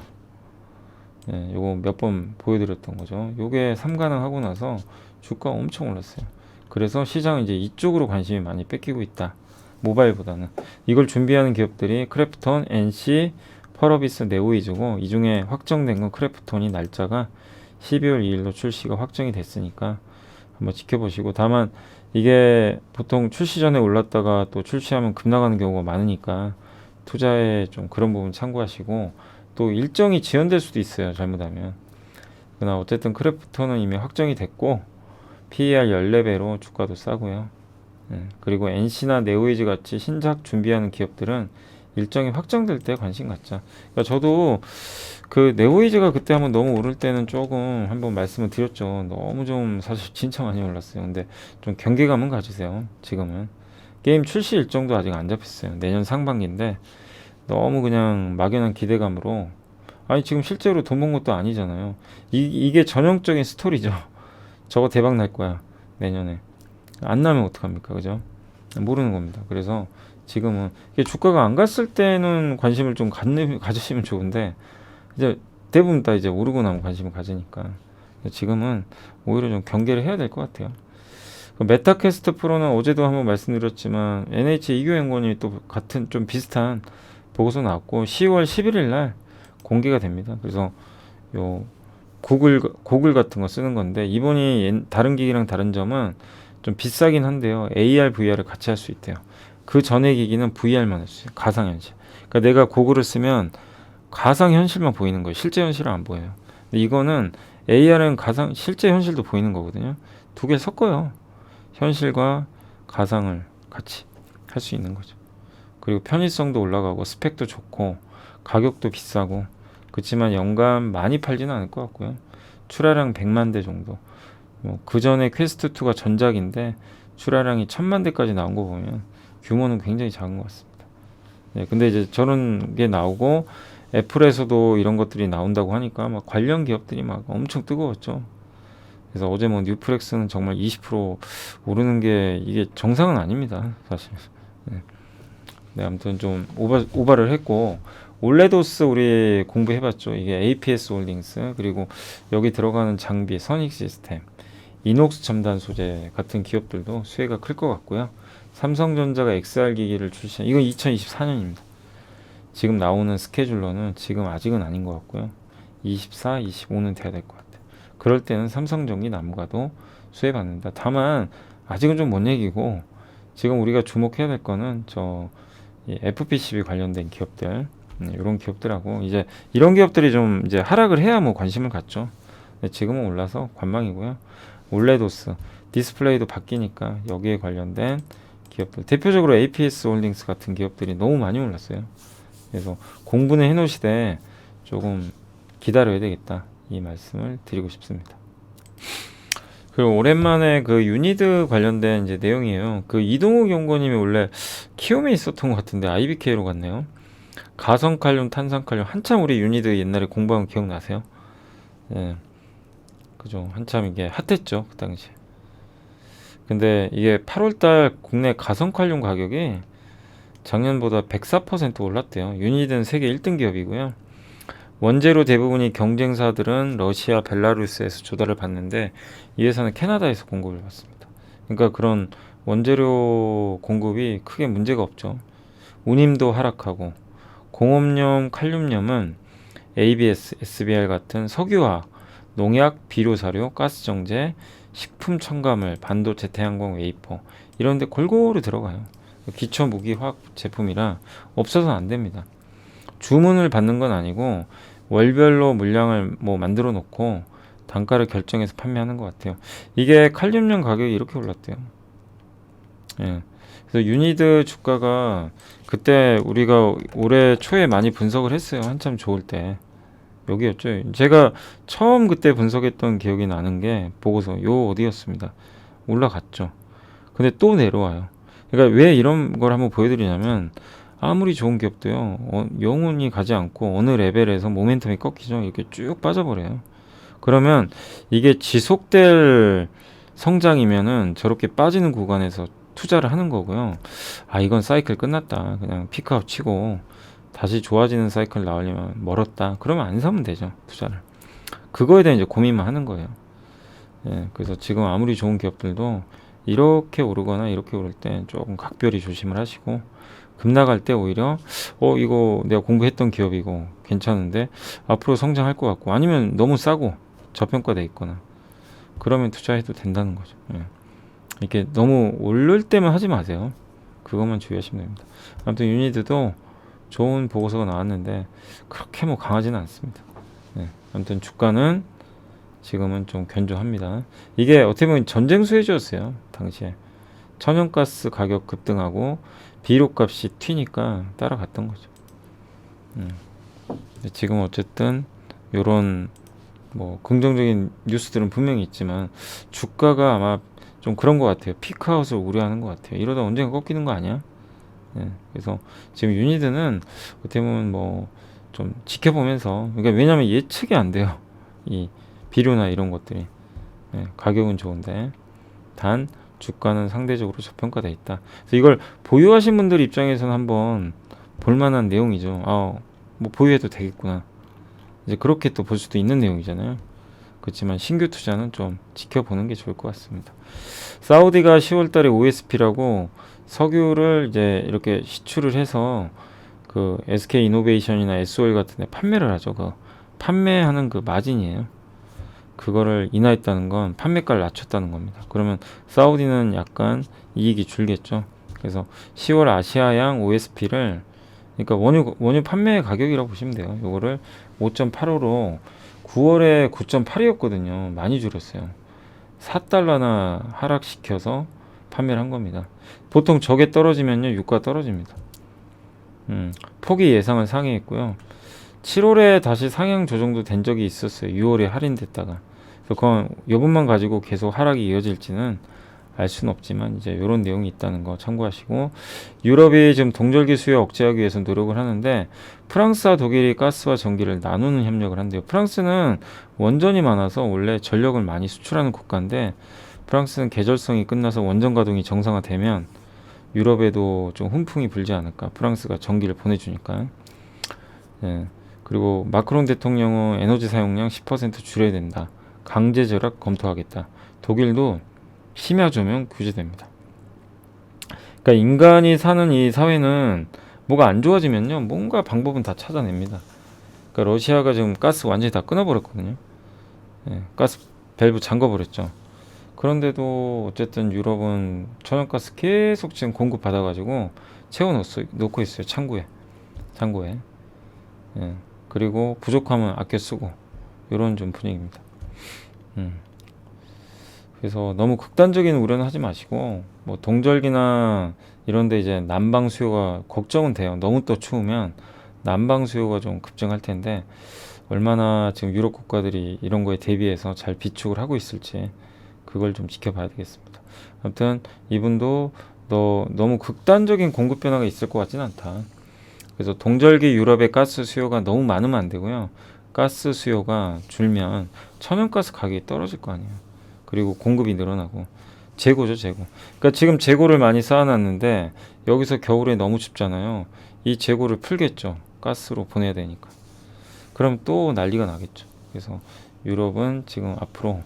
요거 몇 번 보여드렸던 거죠. 요게 삼가능하고 나서 주가 엄청 올랐어요. 그래서 시장은 이제 이쪽으로 관심이 많이 뺏기고 있다. 모바일보다는. 이걸 준비하는 기업들이 크래프톤, NC, 펄어비스, 네오이즈고, 이 중에 확정된 건 크래프톤이 날짜가 12월 2일로 출시가 확정이 됐으니까 한번 지켜보시고, 다만 이게 보통 출시 전에 올랐다가 또 출시하면 급나가는 경우가 많으니까 투자에 좀 그런 부분 참고하시고, 또 일정이 지연될 수도 있어요, 잘못하면. 그러나 어쨌든 크래프톤은 이미 확정이 됐고, PER 14배로 주가도 싸고요. 그리고 NC나 네오이즈 같이 신작 준비하는 기업들은 일정이 확정될 때 관심 갖자. 그러니까 저도 그 네오이즈가 그때 한번 너무 오를 때는 조금 한번 말씀을 드렸죠. 너무 좀 사실 진짜 많이 올랐어요. 근데 좀 경계감은 가지세요. 지금은 게임 출시 일정도 아직 안 잡혔어요. 내년 상반기인데 너무 그냥 막연한 기대감으로, 아니 지금 실제로 돈 번 것도 아니잖아요. 이게 전형적인 스토리죠. 저거 대박 날 거야, 내년에. 안 나면 어떡합니까, 그죠? 모르는 겁니다. 그래서 지금은 이게 주가가 안 갔을 때는 관심을 좀 가지시면 좋은데 이제 대부분 다 이제 오르고 나면 관심을 가지니까 지금은 오히려 좀 경계를 해야 될 것 같아요. 그 메타캐스트 프로는 어제도 한번 말씀드렸지만 NH 이교연구원이 또 같은 좀 비슷한 보고서 나왔고 10월 11일 날 공개가 됩니다. 그래서 요 고글 같은 거 쓰는 건데 이번이 다른 기기랑 다른 점은 좀 비싸긴 한데요. AR, VR을 같이 할 수 있대요. 그 전에 기기는 VR만 했어요. 가상현실. 그러니까 내가 고글을 쓰면 가상현실만 보이는 거예요. 실제 현실은 안 보여요. 근데 이거는 AR은 실제 현실도 보이는 거거든요. 두 개를 섞어요. 현실과 가상을 같이 할 수 있는 거죠. 그리고 편의성도 올라가고 스펙도 좋고 가격도 비싸고 그렇지만 연간 많이 팔지는 않을 것 같고요. 출하량 100만 대 정도. 그 전에 퀘스트2가 전작인데 출하량이 1000만 대까지 나온 거 보면 규모는 굉장히 작은 것 같습니다. 네, 근데 이제 저런 게 나오고 애플에서도 이런 것들이 나온다고 하니까 막 관련 기업들이 막 엄청 뜨거웠죠. 그래서 어제 뭐 뉴플렉스는 정말 20% 오르는 게 이게 정상은 아닙니다, 사실. 네. 네, 아무튼 좀 오바를 했고 올레도스 우리 공부해봤죠. 이게 APS 홀딩스 그리고 여기 들어가는 장비 선익 시스템, 이녹스 첨단 소재 같은 기업들도 수혜가 클 것 같고요. 삼성전자가 XR 기기를 출시한 이건 2024년입니다. 지금 나오는 스케줄로는 지금 아직은 아닌 것 같고요. 24, 25는 돼야 될 것 같아요. 그럴 때는 삼성전기 나무가도 수혜받는다. 다만 아직은 좀 먼 얘기고 지금 우리가 주목해야 될 거는 FPCB 관련된 기업들 이런 기업들하고 이제 이런 기업들이 좀 이제 하락을 해야 뭐 관심을 갖죠. 지금은 올라서 관망이고요. 올레도스 디스플레이도 바뀌니까 여기에 관련된 기업들 대표적으로 APS 홀딩스 같은 기업들이 너무 많이 올랐어요. 그래서 공부는 해놓으시되 조금 기다려야 되겠다 이 말씀을 드리고 싶습니다. 그리고 오랜만에 그 유니드 관련된 이제 내용이에요. 그 이동욱 연구원님이 원래 키움에 있었던 것 같은데 IBK로 갔네요. 가성칼륨, 탄산칼륨 한참 우리 유니드 옛날에 공부한 거 기억나세요? 예, 그죠. 한참 이게 핫했죠 그 당시. 근데 이게 8월달 국내 가성칼륨 가격이 작년보다 104% 올랐대요. 유니드는 세계 1등 기업이고요. 원재료 대부분이 경쟁사들은 러시아, 벨라루스에서 조달을 받는데 이 회사는 캐나다에서 공급을 받습니다. 그러니까 그런 원재료 공급이 크게 문제가 없죠. 운임도 하락하고 공업용 칼륨염은 ABS, SBR 같은 석유화학, 농약, 비료사료, 가스정제, 식품 첨가물, 반도체, 태양광, 웨이퍼 이런 데 골고루 들어가요. 기초 무기 화학 제품이라 없어서는 안 됩니다. 주문을 받는 건 아니고 월별로 물량을 뭐 만들어 놓고 단가를 결정해서 판매하는 것 같아요. 이게 칼륨염 가격이 이렇게 올랐대요. 예. 그래서 유니드 주가가 그때 우리가 올해 초에 많이 분석을 했어요. 한참 좋을 때. 여기였죠. 제가 처음 그때 분석했던 기억이 나는 게 보고서 요 어디였습니다. 올라갔죠. 근데 또 내려와요. 그러니까 왜 이런 걸 한번 보여드리냐면 아무리 좋은 기업도요. 영원히 가지 않고 어느 레벨에서 모멘텀이 꺾이죠. 이렇게 쭉 빠져버려요. 그러면 이게 지속될 성장이면은 저렇게 빠지는 구간에서 투자를 하는 거고요. 아, 이건 사이클 끝났다. 그냥 피크아웃 치고 다시 좋아지는 사이클 나오려면 멀었다. 그러면 안 사면 되죠. 투자를. 그거에 대한 이제 고민만 하는 거예요. 예, 그래서 지금 아무리 좋은 기업들도 이렇게 오르거나 이렇게 오를 때 조금 각별히 조심을 하시고 급 나갈 때 오히려 이거 내가 공부했던 기업이고 괜찮은데 앞으로 성장할 것 같고 아니면 너무 싸고 저평가돼 있거나 그러면 투자해도 된다는 거죠. 예. 이렇게 너무 오를 때만 하지 마세요. 그것만 주의하시면 됩니다. 아무튼 유니드도 좋은 보고서가 나왔는데 그렇게 뭐 강하지는 않습니다. 예. 아무튼 주가는 지금은 좀 견조합니다. 이게 어떻게 보면 전쟁 수혜주였어요. 당시에 천연가스 가격 급등하고 비료값이 튀니까 따라갔던 거죠. 지금 어쨌든 이런 뭐 긍정적인 뉴스들은 분명히 있지만 주가가 아마 좀 그런 것 같아요. 피크아웃을 우려하는 것 같아요. 이러다 언젠가 꺾이는 거 아니야? 네, 그래서 지금 유니드는 어떻게 보면 뭐 좀 지켜보면서 그러니까 왜냐하면 예측이 안 돼요. 이 비료나 이런 것들이 가격은 좋은데 단 주가는 상대적으로 저평가돼 있다. 그래서 이걸 보유하신 분들 입장에서는 한번 볼만한 내용이죠. 뭐 보유해도 되겠구나. 이제 그렇게 또 볼 수도 있는 내용이잖아요. 그렇지만 신규 투자는 좀 지켜보는 게 좋을 것 같습니다. 사우디가 10월달에 OSP라고 석유를 이제 이렇게 시추를 해서 그 SK 이노베이션이나 SOL 같은 데 판매를 하죠. 그 판매하는 그 마진이에요. 그거를 인하했다는 건 판매가를 낮췄다는 겁니다. 그러면 사우디는 약간 이익이 줄겠죠. 그래서 10월 아시아양 OSP를 그러니까 원유 판매 가격이라고 보시면 돼요. 요거를 5.85로 9월에 9.8이었거든요. 많이 줄였어요. 4달러나 하락시켜서 판매를 한 겁니다. 보통 저게 떨어지면요, 유가 떨어집니다. 폭이 예상을 상회했고요. 7월에 다시 상향 조정도 된 적이 있었어요. 6월에 할인됐다가. 그래서 그건 요것만 가지고 계속 하락이 이어질지는 알 수는 없지만 이제 이런 내용이 있다는 거 참고하시고, 유럽이 지금 동절기 수요 억제하기 위해서 노력을 하는데 프랑스와 독일이 가스와 전기를 나누는 협력을 한대요. 프랑스는 원전이 많아서 원래 전력을 많이 수출하는 국가인데 프랑스는 계절성이 끝나서 원전 가동이 정상화되면 유럽에도 좀 훈풍이 불지 않을까. 프랑스가 전기를 보내주니까. 예. 그리고 마크롱 대통령은 에너지 사용량 10% 줄여야 된다. 강제 절약 검토하겠다. 독일도 심야 조명 규제됩니다. 그러니까 인간이 사는 이 사회는 뭐가 안 좋아지면요, 뭔가 방법은 다 찾아냅니다. 그러니까 러시아가 지금 가스 완전히 다 끊어버렸거든요. 예, 가스 밸브 잠궈버렸죠. 그런데도 어쨌든 유럽은 천연가스 계속 지금 공급 받아가지고 놓고 있어요. 창고에. 예, 그리고 부족하면 아껴 쓰고 이런 좀 분위기입니다. 그래서 너무 극단적인 우려는 하지 마시고, 뭐 동절기나 이런데 이제 난방 수요가 걱정은 돼요. 너무 또 추우면 난방 수요가 좀 급증할 텐데 얼마나 지금 유럽 국가들이 이런 거에 대비해서 잘 비축을 하고 있을지 그걸 좀 지켜봐야 되겠습니다. 아무튼 이분도 너무 극단적인 공급 변화가 있을 것 같지는 않다. 그래서 동절기 유럽의 가스 수요가 너무 많으면 안 되고요. 가스 수요가 줄면 천연가스 가격이 떨어질 거 아니에요. 그리고 공급이 늘어나고 재고죠, 재고. 그러니까 지금 재고를 많이 쌓아놨는데 여기서 겨울에 너무 춥잖아요. 이 재고를 풀겠죠. 가스로 보내야 되니까. 그럼 또 난리가 나겠죠. 그래서 유럽은 지금 앞으로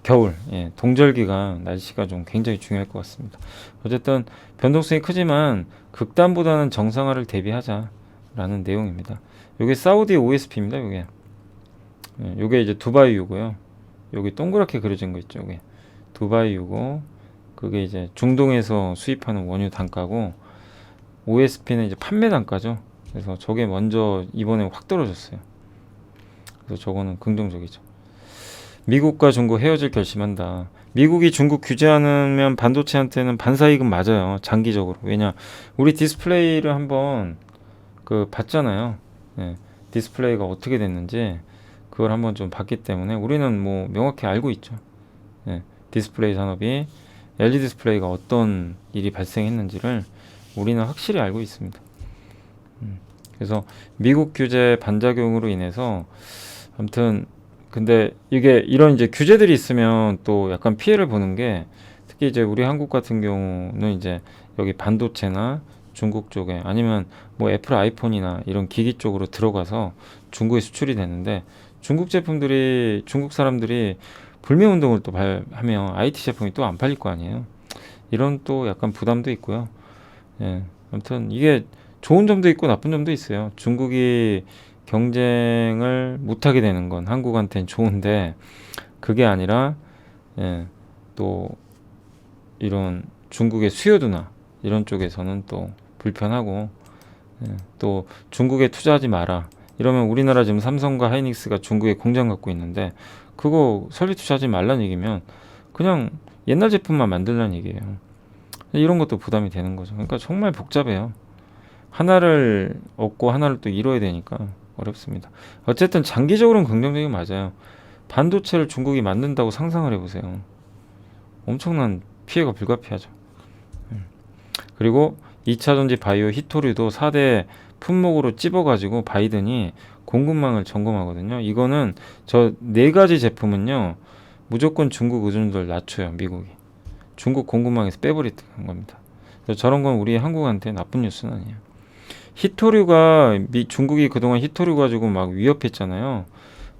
겨울, 동절기가 날씨가 좀 굉장히 중요할 것 같습니다. 어쨌든 변동성이 크지만 극단보다는 정상화를 대비하자라는 내용입니다. 요게 사우디 OSP입니다. 요게 이제 두바이 유고요. 여기 동그랗게 그려진 거 있죠. 요게 두바이 유고, 그게 이제 중동에서 수입하는 원유 단가고, OSP는 이제 판매 단가죠. 그래서 저게 먼저 이번에 확 떨어졌어요. 그래서 저거는 긍정적이죠. 미국과 중국 헤어질 결심한다. 미국이 중국 규제하면 반도체한테는 반사이익은 맞아요. 장기적으로. 왜냐, 우리 디스플레이를 한번 봤잖아요. 디스플레이가 어떻게 됐는지 그걸 한번 좀 봤기 때문에 우리는 뭐 명확히 알고 있죠. 디스플레이 산업이 LED 디스플레이가 어떤 일이 발생했는지를 우리는 확실히 알고 있습니다. 그래서 미국 규제 반작용으로 인해서 아무튼, 근데 이게 이런 이제 규제들이 있으면 또 약간 피해를 보는 게, 특히 이제 우리 한국 같은 경우는 이제 여기 반도체나 중국 쪽에, 아니면 뭐 애플 아이폰이나 이런 기기 쪽으로 들어가서 중국에 수출이 되는데, 중국 사람들이 불매 운동을 또 하면 IT 제품이 또 안 팔릴 거 아니에요. 이런 또 약간 부담도 있고요. 아무튼 이게 좋은 점도 있고 나쁜 점도 있어요. 중국이 경쟁을 못하게 되는 건 한국한테는 좋은데, 그게 아니라 또 이런 중국의 수요도나 이런 쪽에서는 또 불편하고, 또 중국에 투자하지 마라 이러면, 우리나라 지금 삼성과 하이닉스가 중국에 공장 갖고 있는데 그거 설비 투자하지 말란 얘기면 그냥 옛날 제품만 만들란 얘기예요. 이런 것도 부담이 되는 거죠. 그러니까 정말 복잡해요. 하나를 얻고 하나를 또 이뤄야 되니까 어렵습니다. 어쨌든 장기적으로는 긍정적인 맞아요. 반도체를 중국이 만든다고 상상을 해보세요. 엄청난 피해가 불가피하죠. 그리고 2차전지 바이오 히토류도 4대 품목으로 찝어가지고 바이든이 공급망을 점검하거든요. 이거는 저 4가지 제품은요, 무조건 중국 의존도를 낮춰요. 미국이. 중국 공급망에서 빼버리는 겁니다. 그래서 저런 건 우리 한국한테 나쁜 뉴스는 아니에요. 히토류가 중국이 그동안 히토류 가지고 막 위협했잖아요.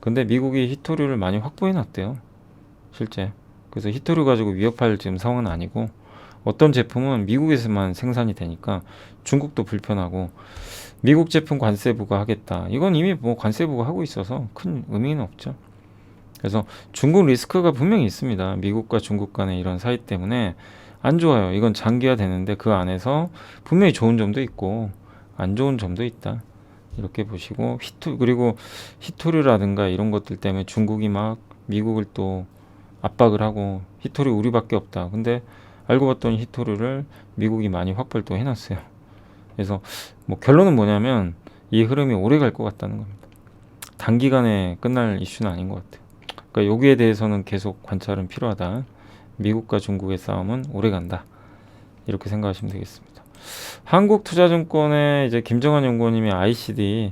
근데 미국이 히토류를 많이 확보해 놨대요. 실제. 그래서 히토류 가지고 위협할 지금 상황은 아니고, 어떤 제품은 미국에서만 생산이 되니까 중국도 불편하고, 미국 제품 관세부가 하겠다. 이건 이미 뭐 관세부가 하고 있어서 큰 의미는 없죠. 그래서 중국 리스크가 분명히 있습니다. 미국과 중국 간의 이런 사이 때문에 안 좋아요. 이건 장기화 되는데 그 안에서 분명히 좋은 점도 있고 안 좋은 점도 있다. 이렇게 보시고, 그리고 히토류라든가 이런 것들 때문에 중국이 막 미국을 또 압박을 하고, 히토류 우리밖에 없다. 근데 알고 봤더니 히토류를 미국이 많이 확보를 또 해놨어요. 그래서 뭐 결론은 뭐냐면 이 흐름이 오래 갈 것 같다는 겁니다. 단기간에 끝날 이슈는 아닌 것 같아요. 그러니까 여기에 대해서는 계속 관찰은 필요하다. 미국과 중국의 싸움은 오래 간다. 이렇게 생각하시면 되겠습니다. 한국투자증권의 이제 김정환 연구원님이 ICD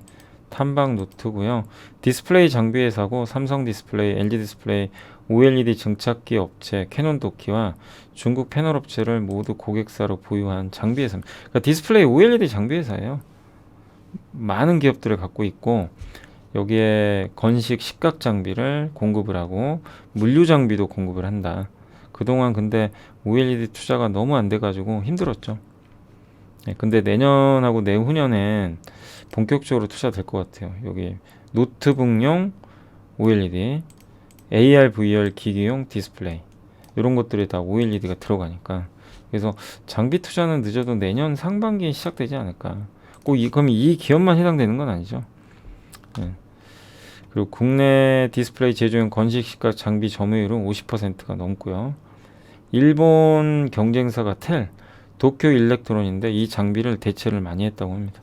탐방 노트고요. 디스플레이 장비 회사고 삼성 디스플레이, LG 디스플레이, OLED 증착기 업체 캐논 도키와 중국 패널 업체를 모두 고객사로 보유한 장비 회사입니다. 그러니까 디스플레이 OLED 장비 회사예요. 많은 기업들을 갖고 있고, 여기에 건식 식각 장비를 공급을 하고 물류 장비도 공급을 한다. 그동안 근데 OLED 투자가 너무 안 돼가지고 힘들었죠. 네, 근데 내년하고 내후년엔 본격적으로 투자될 것 같아요. 여기 노트북용 OLED, AR, VR 기기용 디스플레이, 이런 것들이 다 OLED가 들어가니까, 그래서 장비 투자는 늦어도 내년 상반기에 시작되지 않을까. 그럼 이 기업만 해당되는 건 아니죠. 네. 그리고 국내 디스플레이 제조용 건식 식각 장비 점유율은 50%가 넘고요. 일본 경쟁사가 도쿄 일렉트론인데 이 장비를 대체를 많이 했다고 합니다.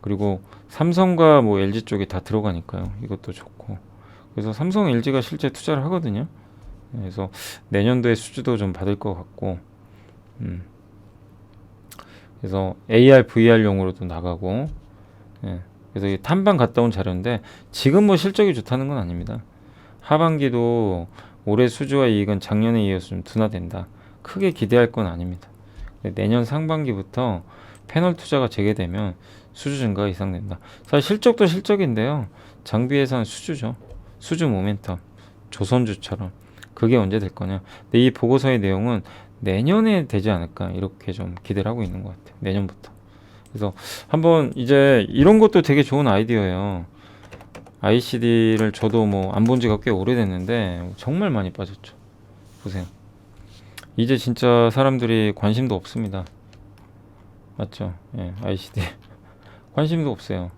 그리고 삼성과 뭐 LG 쪽에 다 들어가니까요. 이것도 좋고. 그래서 삼성, LG가 실제 투자를 하거든요. 그래서 내년도에 수주도 좀 받을 것 같고, 그래서 AR, VR용으로도 나가고, 예. 그래서 탐방 갔다 온 자료인데 지금 뭐 실적이 좋다는 건 아닙니다. 하반기도 올해 수주와 이익은 작년에 이어서 좀 둔화된다. 크게 기대할 건 아닙니다. 내년 상반기부터 패널 투자가 재개되면 수주 증가가 예상된다. 사실 실적도 실적인데요. 장비에서는 수주죠. 수주 모멘텀. 조선주처럼. 그게 언제 될 거냐. 근데 이 보고서의 내용은 내년에 되지 않을까, 이렇게 좀 기대를 하고 있는 것 같아요. 내년부터. 그래서 한번 이제 이런 것도 되게 좋은 아이디어예요. ICD를 저도 뭐 안 본 지가 꽤 오래됐는데 정말 많이 빠졌죠. 보세요. 이제 진짜 사람들이 관심도 없습니다. 맞죠? 예, ICD 관심도 없어요.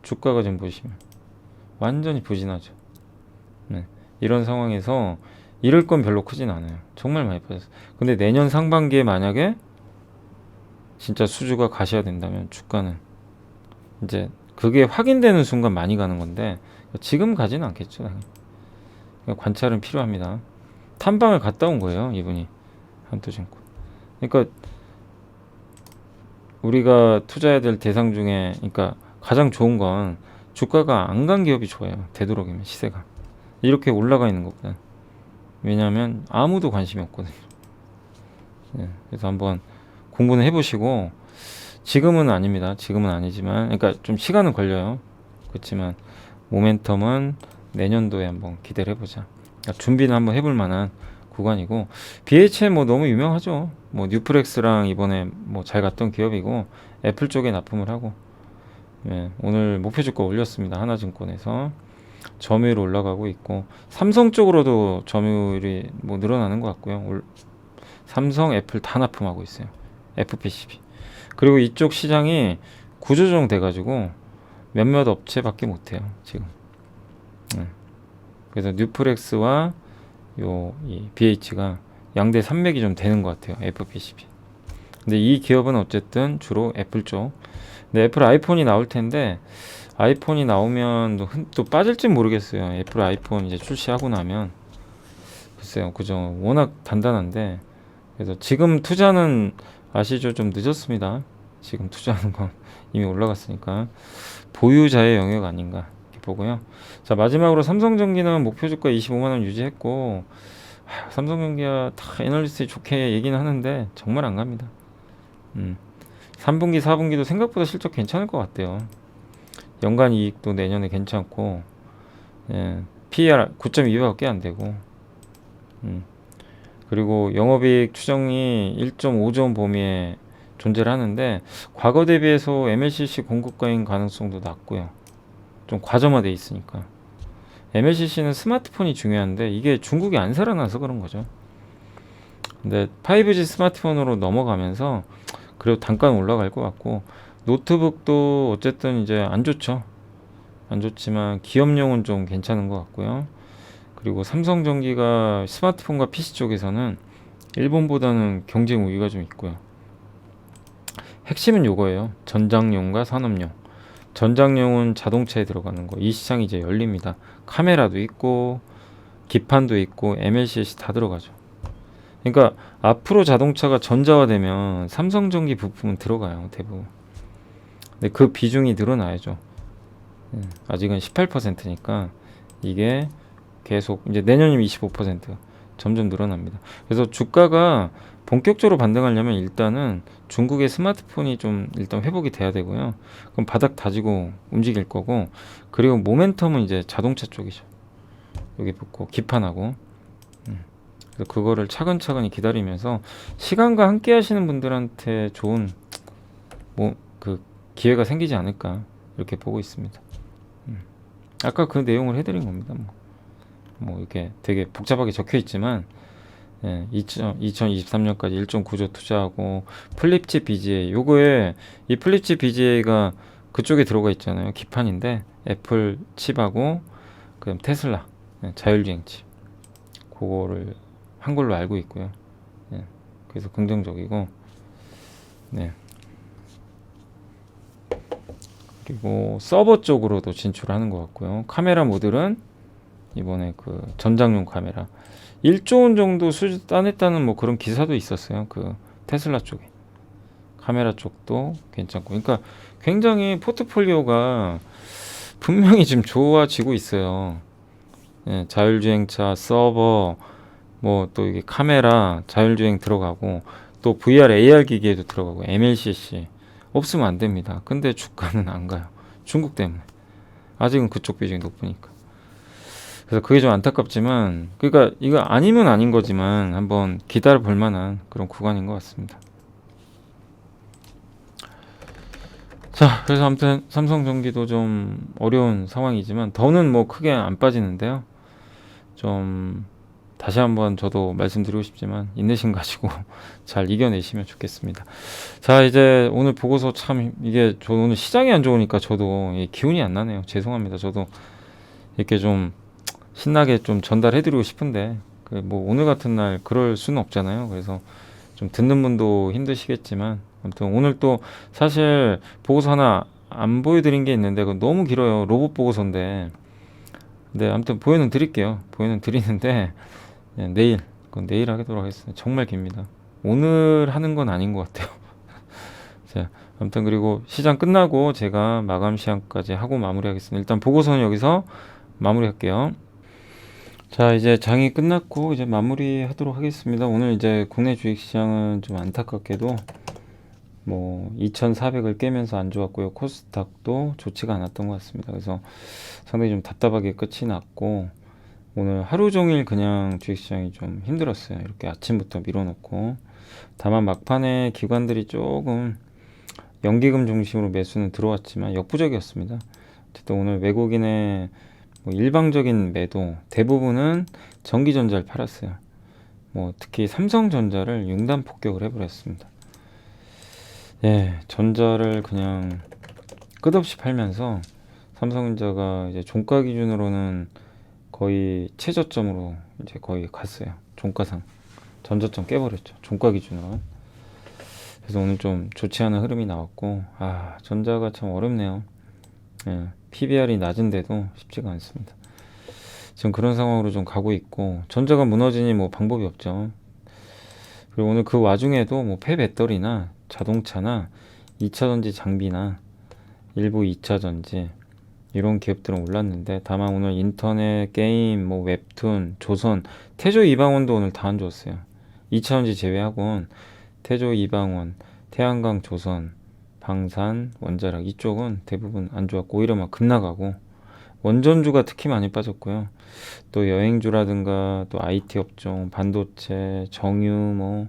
주가가 좀 보시면 완전히 부진하죠. 네, 이런 상황에서 이럴 건 별로 크진 않아요. 정말 많이 빠졌어요. 근데 내년 상반기에 만약에 진짜 수주가 가셔야 된다면 주가는 이제 그게 확인되는 순간 많이 가는 건데 지금 가지는 않겠죠. 그러니까 관찰은 필요합니다. 탐방을 갔다 온 거예요, 이분이. 한투증권. 그러니까 우리가 투자해야 될 대상 중에, 그러니까 가장 좋은 건 주가가 안 간 기업이 좋아요. 되도록이면 시세가 이렇게 올라가 있는 것보다. 왜냐하면 아무도 관심이 없거든요. 네, 그래서 한번 공부는 해보시고, 지금은 아닙니다. 지금은 아니지만, 그러니까 좀 시간은 걸려요. 그렇지만 모멘텀은 내년도에 한번 기대를 해보자. 그러니까 준비는 한번 해볼 만한 구간이고, BHM 뭐 너무 유명하죠. 뭐 뉴프렉스랑 이번에 뭐 잘 갔던 기업이고, 애플 쪽에 납품을 하고, 예, 오늘 목표 주가 올렸습니다. 하나증권에서 점유율 올라가고 있고, 삼성 쪽으로도 점유율이 뭐 늘어나는 것 같고요. 삼성, 애플 다 납품하고 있어요. FPCB. 그리고 이쪽 시장이 구조조정 돼가지고 몇몇 업체밖에 못해요 지금. 그래서 뉴프렉스와 이 BH가 양대 산맥이 좀 되는 것 같아요. FPCB. 근데 이 기업은 어쨌든 주로 애플 쪽. 근데 애플 아이폰이 나올 텐데, 아이폰이 나오면 또 빠질지 모르겠어요. 애플 아이폰 이제 출시하고 나면. 글쎄요, 그죠. 워낙 단단한데. 그래서 지금 투자는 아시죠? 좀 늦었습니다. 지금 투자하는 건 이미 올라갔으니까 보유자의 영역 아닌가 보고요. 자, 마지막으로 삼성전기는 목표 주가 25만 원 유지했고, 삼성전기가 다 애널리스트 좋게 얘기는 하는데 정말 안 갑니다. 3분기, 4분기도 생각보다 실적 괜찮을 것 같아요. 연간 이익도 내년에 괜찮고, 예, PER 9.2배밖에 안 되고, 그리고 영업이익 추정이 1.5조 원 범위에 존재를 하는데, 과거 대비해서 MLCC 공급가인 가능성도 낮고요. 좀 과점화돼 있으니까. MLCC는 스마트폰이 중요한데 이게 중국이 안 살아나서 그런 거죠. 근데 5G 스마트폰으로 넘어가면서 그래도 단가는 올라갈 것 같고, 노트북도 어쨌든 이제 안 좋죠. 안 좋지만 기업용은 좀 괜찮은 것 같고요. 그리고 삼성전기가 스마트폰과 PC 쪽에서는 일본보다는 경쟁 우위가 좀 있고요. 핵심은 요거예요. 전장용과 산업용. 전장용은 자동차에 들어가는 거. 이 시장이 이제 열립니다. 카메라도 있고 기판도 있고 MLCC 다 들어가죠. 그러니까 앞으로 자동차가 전자화되면 삼성전기 부품은 들어가요, 대부분. 근데 그 비중이 늘어나야죠. 아직은 18%니까 이게 계속 이제 내년이면 25% 점점 늘어납니다. 그래서 주가가 본격적으로 반등하려면 일단은 중국의 스마트폰이 좀 일단 회복이 돼야 되고요. 그럼 바닥 다지고 움직일 거고, 그리고 모멘텀은 이제 자동차 쪽이죠. 여기 붙고 기판하고. 그래서 그거를 차근차근히 기다리면서 시간과 함께 하시는 분들한테 좋은 뭐 그 기회가 생기지 않을까 이렇게 보고 있습니다. 아까 그 내용을 해드린 겁니다. 뭐 이렇게 되게 복잡하게 적혀 있지만, 예, 2023년까지 1.9조 투자하고 플립칩 BGA, 요거에 이 플립칩 BGA가 그쪽에 들어가 있잖아요. 기판인데 애플 칩하고 그다음 테슬라, 예, 자율주행 칩, 그거를 한 걸로 알고 있고요. 예, 그래서 긍정적이고, 네. 그리고 서버 쪽으로도 진출하는 것 같고요. 카메라 모듈은 이번에 그 전장용 카메라 1조 원 정도 수주 따냈다는 뭐 그런 기사도 있었어요. 그 테슬라 쪽에 카메라 쪽도 괜찮고, 그러니까 굉장히 포트폴리오가 분명히 지금 좋아지고 있어요. 예, 자율주행차, 서버, 뭐 또 이게 카메라, 자율주행 들어가고, 또 VR, AR 기기에도 들어가고, MLCC 없으면 안 됩니다. 근데 주가는 안 가요. 중국 때문에. 아직은 그쪽 비중이 높으니까. 그래서 그게 좀 안타깝지만, 그러니까 이거 아니면 아닌 거지만 한번 기다려 볼 만한 그런 구간인 것 같습니다. 자, 그래서 아무튼 삼성전기도 좀 어려운 상황이지만 더는 뭐 크게 안 빠지는데요. 좀 다시 한번 저도 말씀드리고 싶지만 인내심 가지고 잘 이겨내시면 좋겠습니다. 자, 이제 오늘 보고서 참 이게 저 오늘 시장이 안 좋으니까 저도 기운이 안 나네요. 죄송합니다. 저도 이렇게 좀 신나게 좀 전달해드리고 싶은데 그 뭐 오늘 같은 날 그럴 수는 없잖아요. 그래서 좀 듣는 분도 힘드시겠지만, 아무튼 오늘 또 사실 보고서 하나 안 보여드린 게 있는데 그거 너무 길어요. 로봇 보고서인데. 네, 아무튼 보여는 드릴게요. 보여는 드리는데, 네, 내일, 그건 내일 하도록 하겠습니다. 정말 깁니다. 오늘 하는 건 아닌 것 같아요. 자, 아무튼 그리고 시장 끝나고 제가 마감 시간까지 하고 마무리하겠습니다. 일단 보고서는 여기서 마무리할게요. 자, 이제 장이 끝났고 이제 마무리하도록 하겠습니다. 오늘 이제 국내 주식시장은 좀 안타깝게도 뭐 2,400을 깨면서 안 좋았고요. 코스닥도 좋지가 않았던 것 같습니다. 그래서 상당히 좀 답답하게 끝이 났고, 오늘 하루 종일 그냥 주식시장이 좀 힘들었어요. 이렇게 아침부터 밀어놓고. 다만 막판에 기관들이 조금 연기금 중심으로 매수는 들어왔지만 역부족이었습니다. 어쨌든 오늘 외국인의 뭐 일방적인 매도 대부분은 전기전자를 팔았어요. 뭐 특히 삼성전자를 융단 폭격을 해버렸습니다. 예, 전자를 그냥 끝없이 팔면서 삼성전자가 이제 종가 기준으로는 거의 최저점으로 이제 거의 갔어요. 종가상 전저점 깨버렸죠. 종가 기준으로. 그래서 오늘 좀 좋지 않은 흐름이 나왔고, 아, 전자가 참 어렵네요. 예, PBR이 낮은데도 쉽지가 않습니다. 지금 그런 상황으로 좀 가고 있고, 전자가 무너지니 뭐 방법이 없죠. 그리고 오늘 그 와중에도 뭐 폐배터리나 자동차나 2차전지 장비나 일부 2차전지, 이런 기업들은 올랐는데, 다만 오늘 인터넷, 게임, 뭐 웹툰, 조선, 태조 이방원도 오늘 다 안 좋았어요. 2차전지 제외하곤 태조 이방원, 태양광 조선, 방산, 원자력 이쪽은 대부분 안 좋았고 오히려 막 급나가고, 원전주가 특히 많이 빠졌고요. 또 여행주라든가 또 IT 업종, 반도체, 정유, 뭐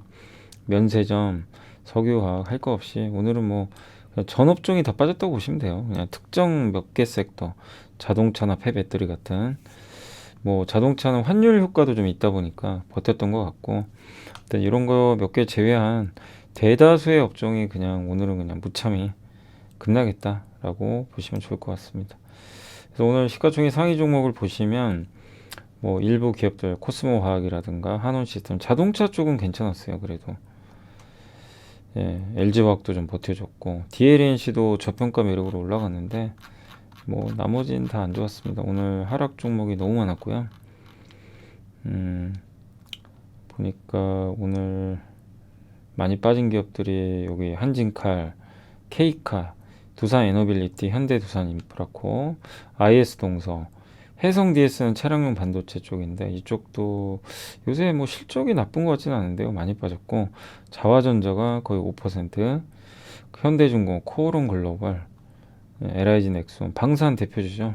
면세점, 석유화학 할 거 없이 오늘은 뭐 그냥 전 업종이 다 빠졌다고 보시면 돼요. 그냥 특정 몇 개 섹터, 자동차나 폐배터리 같은, 뭐 자동차는 환율 효과도 좀 있다 보니까 버텼던 것 같고, 일단 이런 거 몇 개 제외한 대다수의 업종이 그냥 오늘은 그냥 무참히 급락했다라고 보시면 좋을 것 같습니다. 그래서 오늘 시가총액 상위 종목을 보시면 뭐 일부 기업들 코스모 화학이라든가 한원 시스템, 자동차 쪽은 괜찮았어요. 그래도 LG화학도 좀 버텨줬고, DLNC도 저평가 매력으로 올라갔는데 뭐 나머지는 다 안 좋았습니다. 오늘 하락 종목이 너무 많았고요. 보니까 오늘 많이 빠진 기업들이 여기 한진칼, K카, 두산에너빌리티, 현대두산인프라코, IS동서, 해성DS는 차량용 반도체 쪽인데 이쪽도 요새 뭐 실적이 나쁜 것 같지는 않은데요. 많이 빠졌고, 자화전자가 거의 5%, 현대중공, 코오롱글로벌, LIG 넥슨, 방산 대표주죠.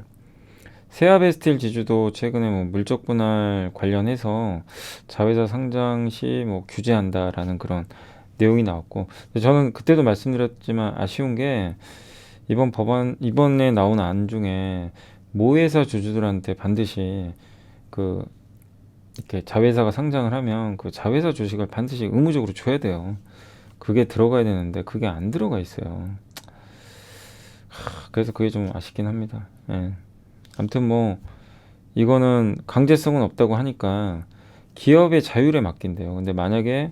세아베스틸 지주도 최근에 뭐 물적 분할 관련해서 자회사 상장 시 뭐 규제한다라는 그런 내용이 나왔고, 근데 저는 그때도 말씀드렸지만 아쉬운 게 이번에 나온 안 중에 모회사 주주들한테 반드시 그 이렇게 자회사가 상장을 하면 그 자회사 주식을 반드시 의무적으로 줘야 돼요. 그게 들어가야 되는데 그게 안 들어가 있어요. 그래서 그게 좀 아쉽긴 합니다. 예. 아무튼 뭐 이거는 강제성은 없다고 하니까 기업의 자율에 맡긴대요. 근데 만약에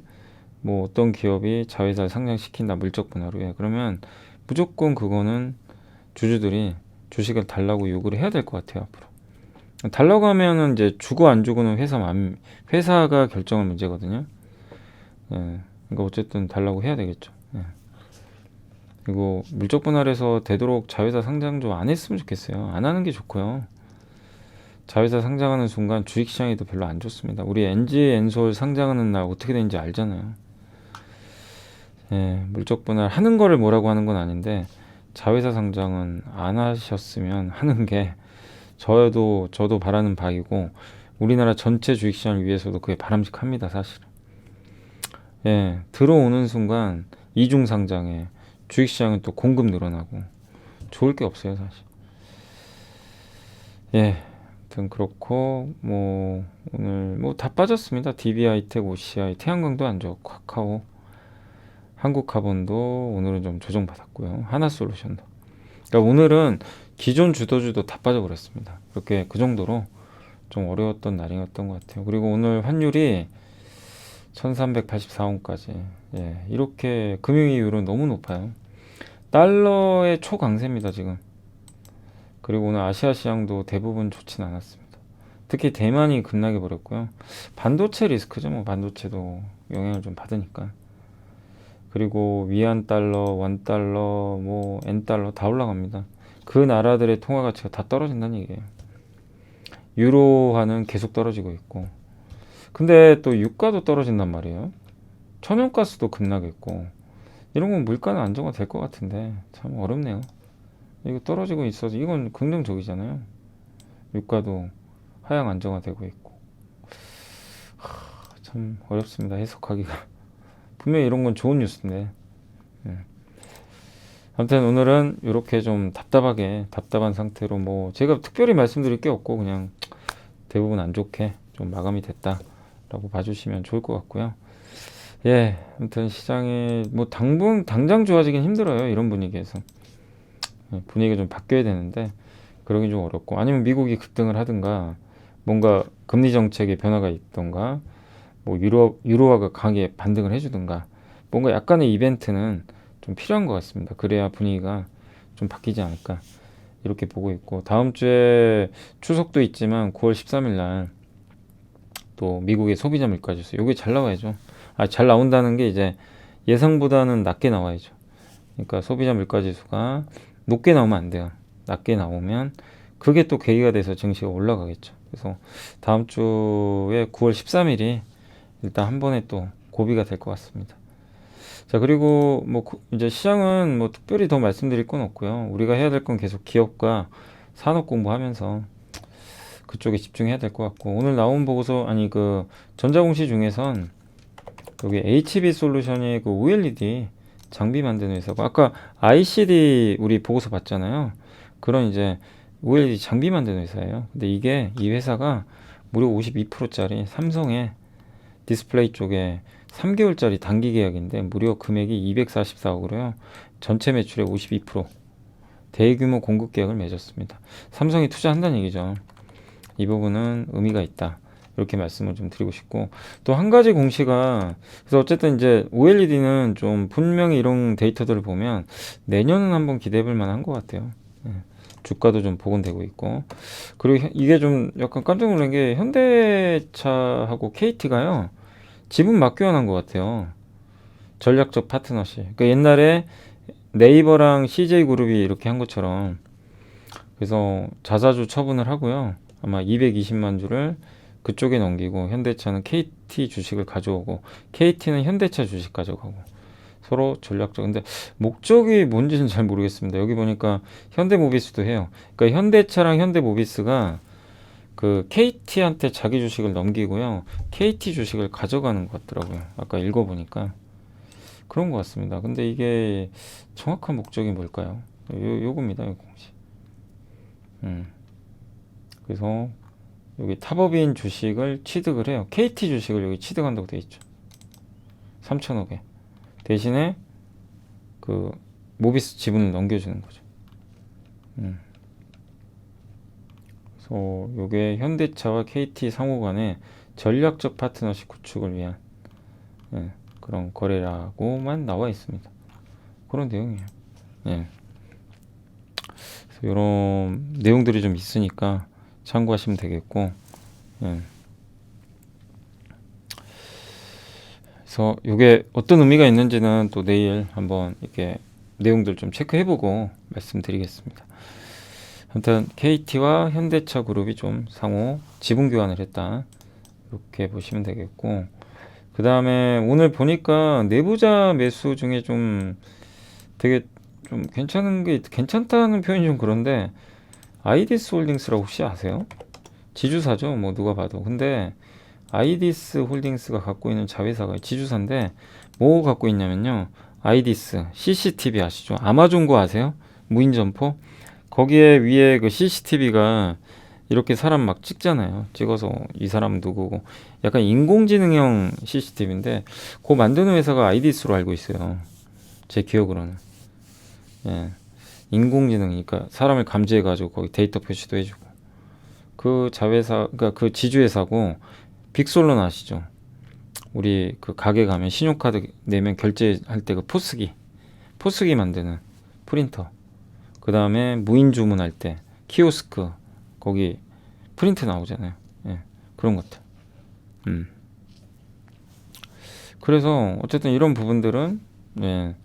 뭐 어떤 기업이 자회사를 상장시킨다 물적 분할후에, 그러면 무조건 그거는 주주들이 주식을 달라고 요구를 해야 될 것 같아요. 앞으로 달라고 하면은 이제 주고 안 주고는 회사가 결정할 문제거든요. 그러니까 어쨌든 달라고 해야 되겠죠. 그리고 물적 분할해서 되도록 자회사 상장 좀 안 했으면 좋겠어요. 안 하는 게 좋고요. 자회사 상장하는 순간 주식시장에도 별로 안 좋습니다. 우리 NG, 엔솔 상장하는 날 어떻게 되는지 알잖아요. 물적 분할 하는 거를 뭐라고 하는 건 아닌데 자회사 상장은 안 하셨으면 하는 게 저도 바라는 바이고, 우리나라 전체 주식시장을 위해서도 그게 바람직합니다. 사실은. 들어오는 순간 이중 상장에 주식시장은 또 공급 늘어나고 좋을 게 없어요, 사실. 아무튼 그렇고 뭐 오늘 뭐 다 빠졌습니다. DB하이텍, OCI, 태양광도 안 좋고, 카카오, 한국카본도 오늘은 좀 조정받았고요. 하나솔루션도. 그러니까 오늘은 기존 주도주도 다 빠져버렸습니다. 그렇게 그 정도로 좀 어려웠던 날이었던 것 같아요. 그리고 오늘 환율이 1384원까지, 이렇게 금융이율은 너무 높아요. 달러의 초강세입니다 지금. 그리고 오늘 아시아 시장도 대부분 좋진 않았습니다. 특히 대만이 급락해 버렸고요. 반도체 리스크죠. 뭐 반도체도 영향을 좀 받으니까. 그리고 위안 달러, 원 달러, 뭐 엔 달러 다 올라갑니다. 그 나라들의 통화 가치가 다 떨어진다는 얘기예요. 유로화는 계속 떨어지고 있고. 근데 또 유가도 떨어진단 말이에요. 천연가스도 급락했고. 이런 건 물가는 안정화 될 것 같은데 참 어렵네요. 이거 떨어지고 있어서 이건 긍정적이잖아요. 유가도 하향 안정화되고 있고. 참 어렵습니다, 해석하기가. 분명히 이런 건 좋은 뉴스인데. 아무튼 오늘은 이렇게 좀 답답한 상태로, 뭐 제가 특별히 말씀드릴 게 없고 그냥 대부분 안 좋게 좀 마감이 됐다라고 봐주시면 좋을 것 같고요. 아무튼 시장이 뭐 당장 좋아지긴 힘들어요. 이런 분위기에서. 분위기가 좀 바뀌어야 되는데 그러긴 좀 어렵고, 아니면 미국이 급등을 하든가, 뭔가 금리 정책에 변화가 있던가, 뭐 유로화가 강하게 반등을 해주든가, 뭔가 약간의 이벤트는 좀 필요한 것 같습니다. 그래야 분위기가 좀 바뀌지 않을까 이렇게 보고 있고, 다음 주에 추석도 있지만 9월 13일 날 또 미국의 소비자 물가지수, 요게 잘 나와야죠. 잘 나온다는 게 이제 예상보다는 낮게 나와야죠. 그러니까 소비자 물가지수가 높게 나오면 안 돼요. 낮게 나오면 그게 또 계기가 돼서 증시가 올라가겠죠. 그래서 다음 주에 9월 13일이 일단 한 번에 또 고비가 될 것 같습니다. 자, 그리고 뭐 이제 시장은 뭐 특별히 더 말씀드릴 건 없고요. 우리가 해야 될 건 계속 기업과 산업 공부하면서 그쪽에 집중해야 될 것 같고, 오늘 나온 보고서, 아니 그 전자공시 중에선 여기 HB 솔루션이 그 OLED 장비 만드는 회사고, 아까 ICD 우리 보고서 봤잖아요. 그런 이제 OLED 장비 만드는 회사예요. 근데 이게 이 회사가 무려 52%짜리 삼성의 디스플레이 쪽에 3개월짜리 단기 계약인데 무려 금액이 244억으로요. 전체 매출의 52% 대규모 공급 계약을 맺었습니다. 삼성이 투자한다는 얘기죠. 이 부분은 의미가 있다. 이렇게 말씀을 좀 드리고 싶고, 또 한 가지 공시가, 그래서 어쨌든 이제 OLED는 좀 분명히 이런 데이터들을 보면 내년은 한번 기대해 볼 만한 것 같아요. 예. 주가도 좀 복원되고 있고, 그리고 이게 좀 약간 깜짝 놀란 게 현대차하고 KT가요 지분 맞교환한 것 같아요. 전략적 파트너십. 그러니까 옛날에 네이버랑 CJ그룹이 이렇게 한 것처럼, 그래서 자사주 처분을 하고요. 아마 220만 주를 그쪽에 넘기고 현대차는 KT 주식을 가져오고 KT는 현대차 주식 가져가고 서로 전략적. 근데 목적이 뭔지는 잘 모르겠습니다. 여기 보니까 현대모비스도 해요. 그러니까 현대차랑 현대모비스가 그 KT한테 자기 주식을 넘기고요. KT 주식을 가져가는 것 같더라고요. 아까 읽어보니까 그런 것 같습니다. 근데 이게 정확한 목적이 뭘까요? 요겁니다. 요 공식. 그래서 여기 탑업인 주식을 취득을 해요. KT 주식을 여기 취득한다고 돼 있죠. 3천억에. 대신에 그 모비스 지분을 넘겨주는 거죠. 그래서 요게 현대차와 KT 상호 간의 전략적 파트너십 구축을 위한 그런 거래라고만 나와 있습니다. 그런 내용이에요. 예. 이런 내용들이 좀 있으니까 참고하시면 되겠고, 예. 그래서 이게 어떤 의미가 있는지는 또 내일 한번 이렇게 내용들 좀 체크해보고 말씀드리겠습니다. 아무튼 KT와 현대차 그룹이 좀 상호 지분 교환을 했다, 이렇게 보시면 되겠고, 그 다음에 오늘 보니까 내부자 매수 중에 좀 되게 좀 괜찮은 게, 괜찮다는 표현이 좀 그런데, 아이디스 홀딩스라고 혹시 아세요? 지주사죠, 뭐 누가 봐도. 근데 아이디스 홀딩스가 갖고 있는 자회사가 지주사인데, 뭐 갖고 있냐면요, 아이디스 CCTV 아시죠? 아마존 거 아세요? 무인 점포. 거기에 위에 그 CCTV가 이렇게 사람 막 찍잖아요. 찍어서 이 사람 누구고, 약간 인공지능형 CCTV인데 그거 만드는 회사가 아이디스로 알고 있어요. 제 기억으로는. 예. 인공지능이니까 사람을 감지해가지고 거기 데이터 표시도 해주고. 그 자회사, 그러니까 그 지주회사고, 빅솔론 아시죠? 우리 그 가게 가면 신용카드 내면 결제할 때 그 포스기 만드는 프린터. 그 다음에 무인 주문할 때 키오스크, 거기 프린트 나오잖아요. 예, 그런 것들. 그래서 어쨌든 이런 부분들은, 예,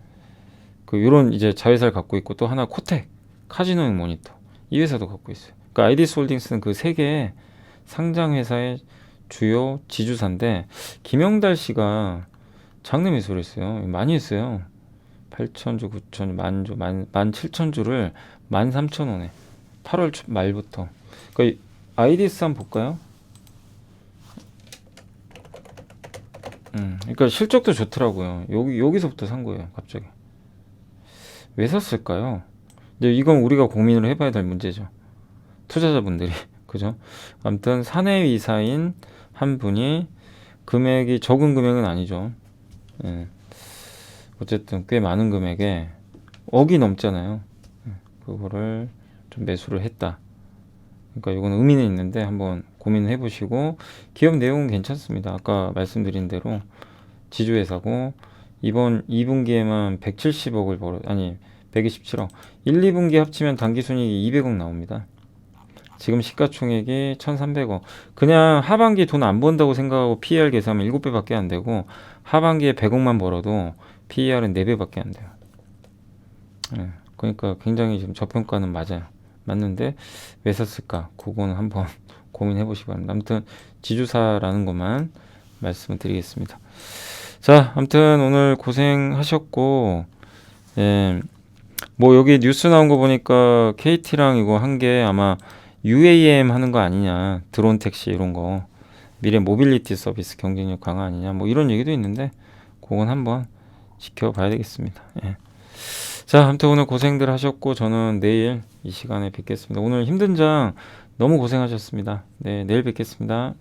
그 이런 이제 자회사를 갖고 있고, 또 하나 코텍 카지노용 모니터, 이 회사도 갖고 있어요. 그러니까 아이디스 홀딩스는 그 세 개의 상장 회사의 주요 지주사인데, 김영달 씨가 장내 매수를 했어요. 많이 했어요. 8천주, 9천주, 만주, 17,000주를 13,000원에 8월 말부터. 그러니까 아이디스 한번 볼까요? 그러니까 실적도 좋더라고요. 여기서부터 산 거예요, 갑자기. 왜 샀을까요? 이제 이건 우리가 고민을 해봐야 될 문제죠. 투자자분들이. 그죠? 아무튼 사내이사인 한 분이, 금액이 적은 금액은 아니죠. 예. 어쨌든 꽤 많은 금액에 억이 넘잖아요. 그거를 좀 매수를 했다. 그러니까 이건 의미는 있는데 한번 고민을 해보시고, 기업 내용은 괜찮습니다. 아까 말씀드린 대로 지주회사고, 이번 2분기에만 170억을 아니 127억, 1, 2분기 합치면 당기순이익이 200억 나옵니다. 지금 시가총액이 1300억. 그냥 하반기 돈 안 번다고 생각하고 PER 계산하면 7배밖에 안 되고, 하반기에 100억만 벌어도 PER은 4배밖에 안 돼요. 네, 그러니까 굉장히 지금 저평가는 맞아요. 맞는데 왜 샀을까? 그거는 한번 고민해 보시기 바랍니다. 아무튼 지주사라는 것만 말씀을 드리겠습니다. 자, 아무튼 오늘 고생하셨고, 예, 뭐 여기 뉴스 나온 거 보니까 KT랑 이거 한 게 아마 UAM 하는 거 아니냐, 드론 택시 이런 거, 미래 모빌리티 서비스 경쟁력 강화 아니냐, 뭐 이런 얘기도 있는데 그건 한번 지켜봐야 되겠습니다. 예. 자, 아무튼 오늘 고생들 하셨고 저는 내일 이 시간에 뵙겠습니다. 오늘 힘든 장 너무 고생하셨습니다. 네, 내일 뵙겠습니다.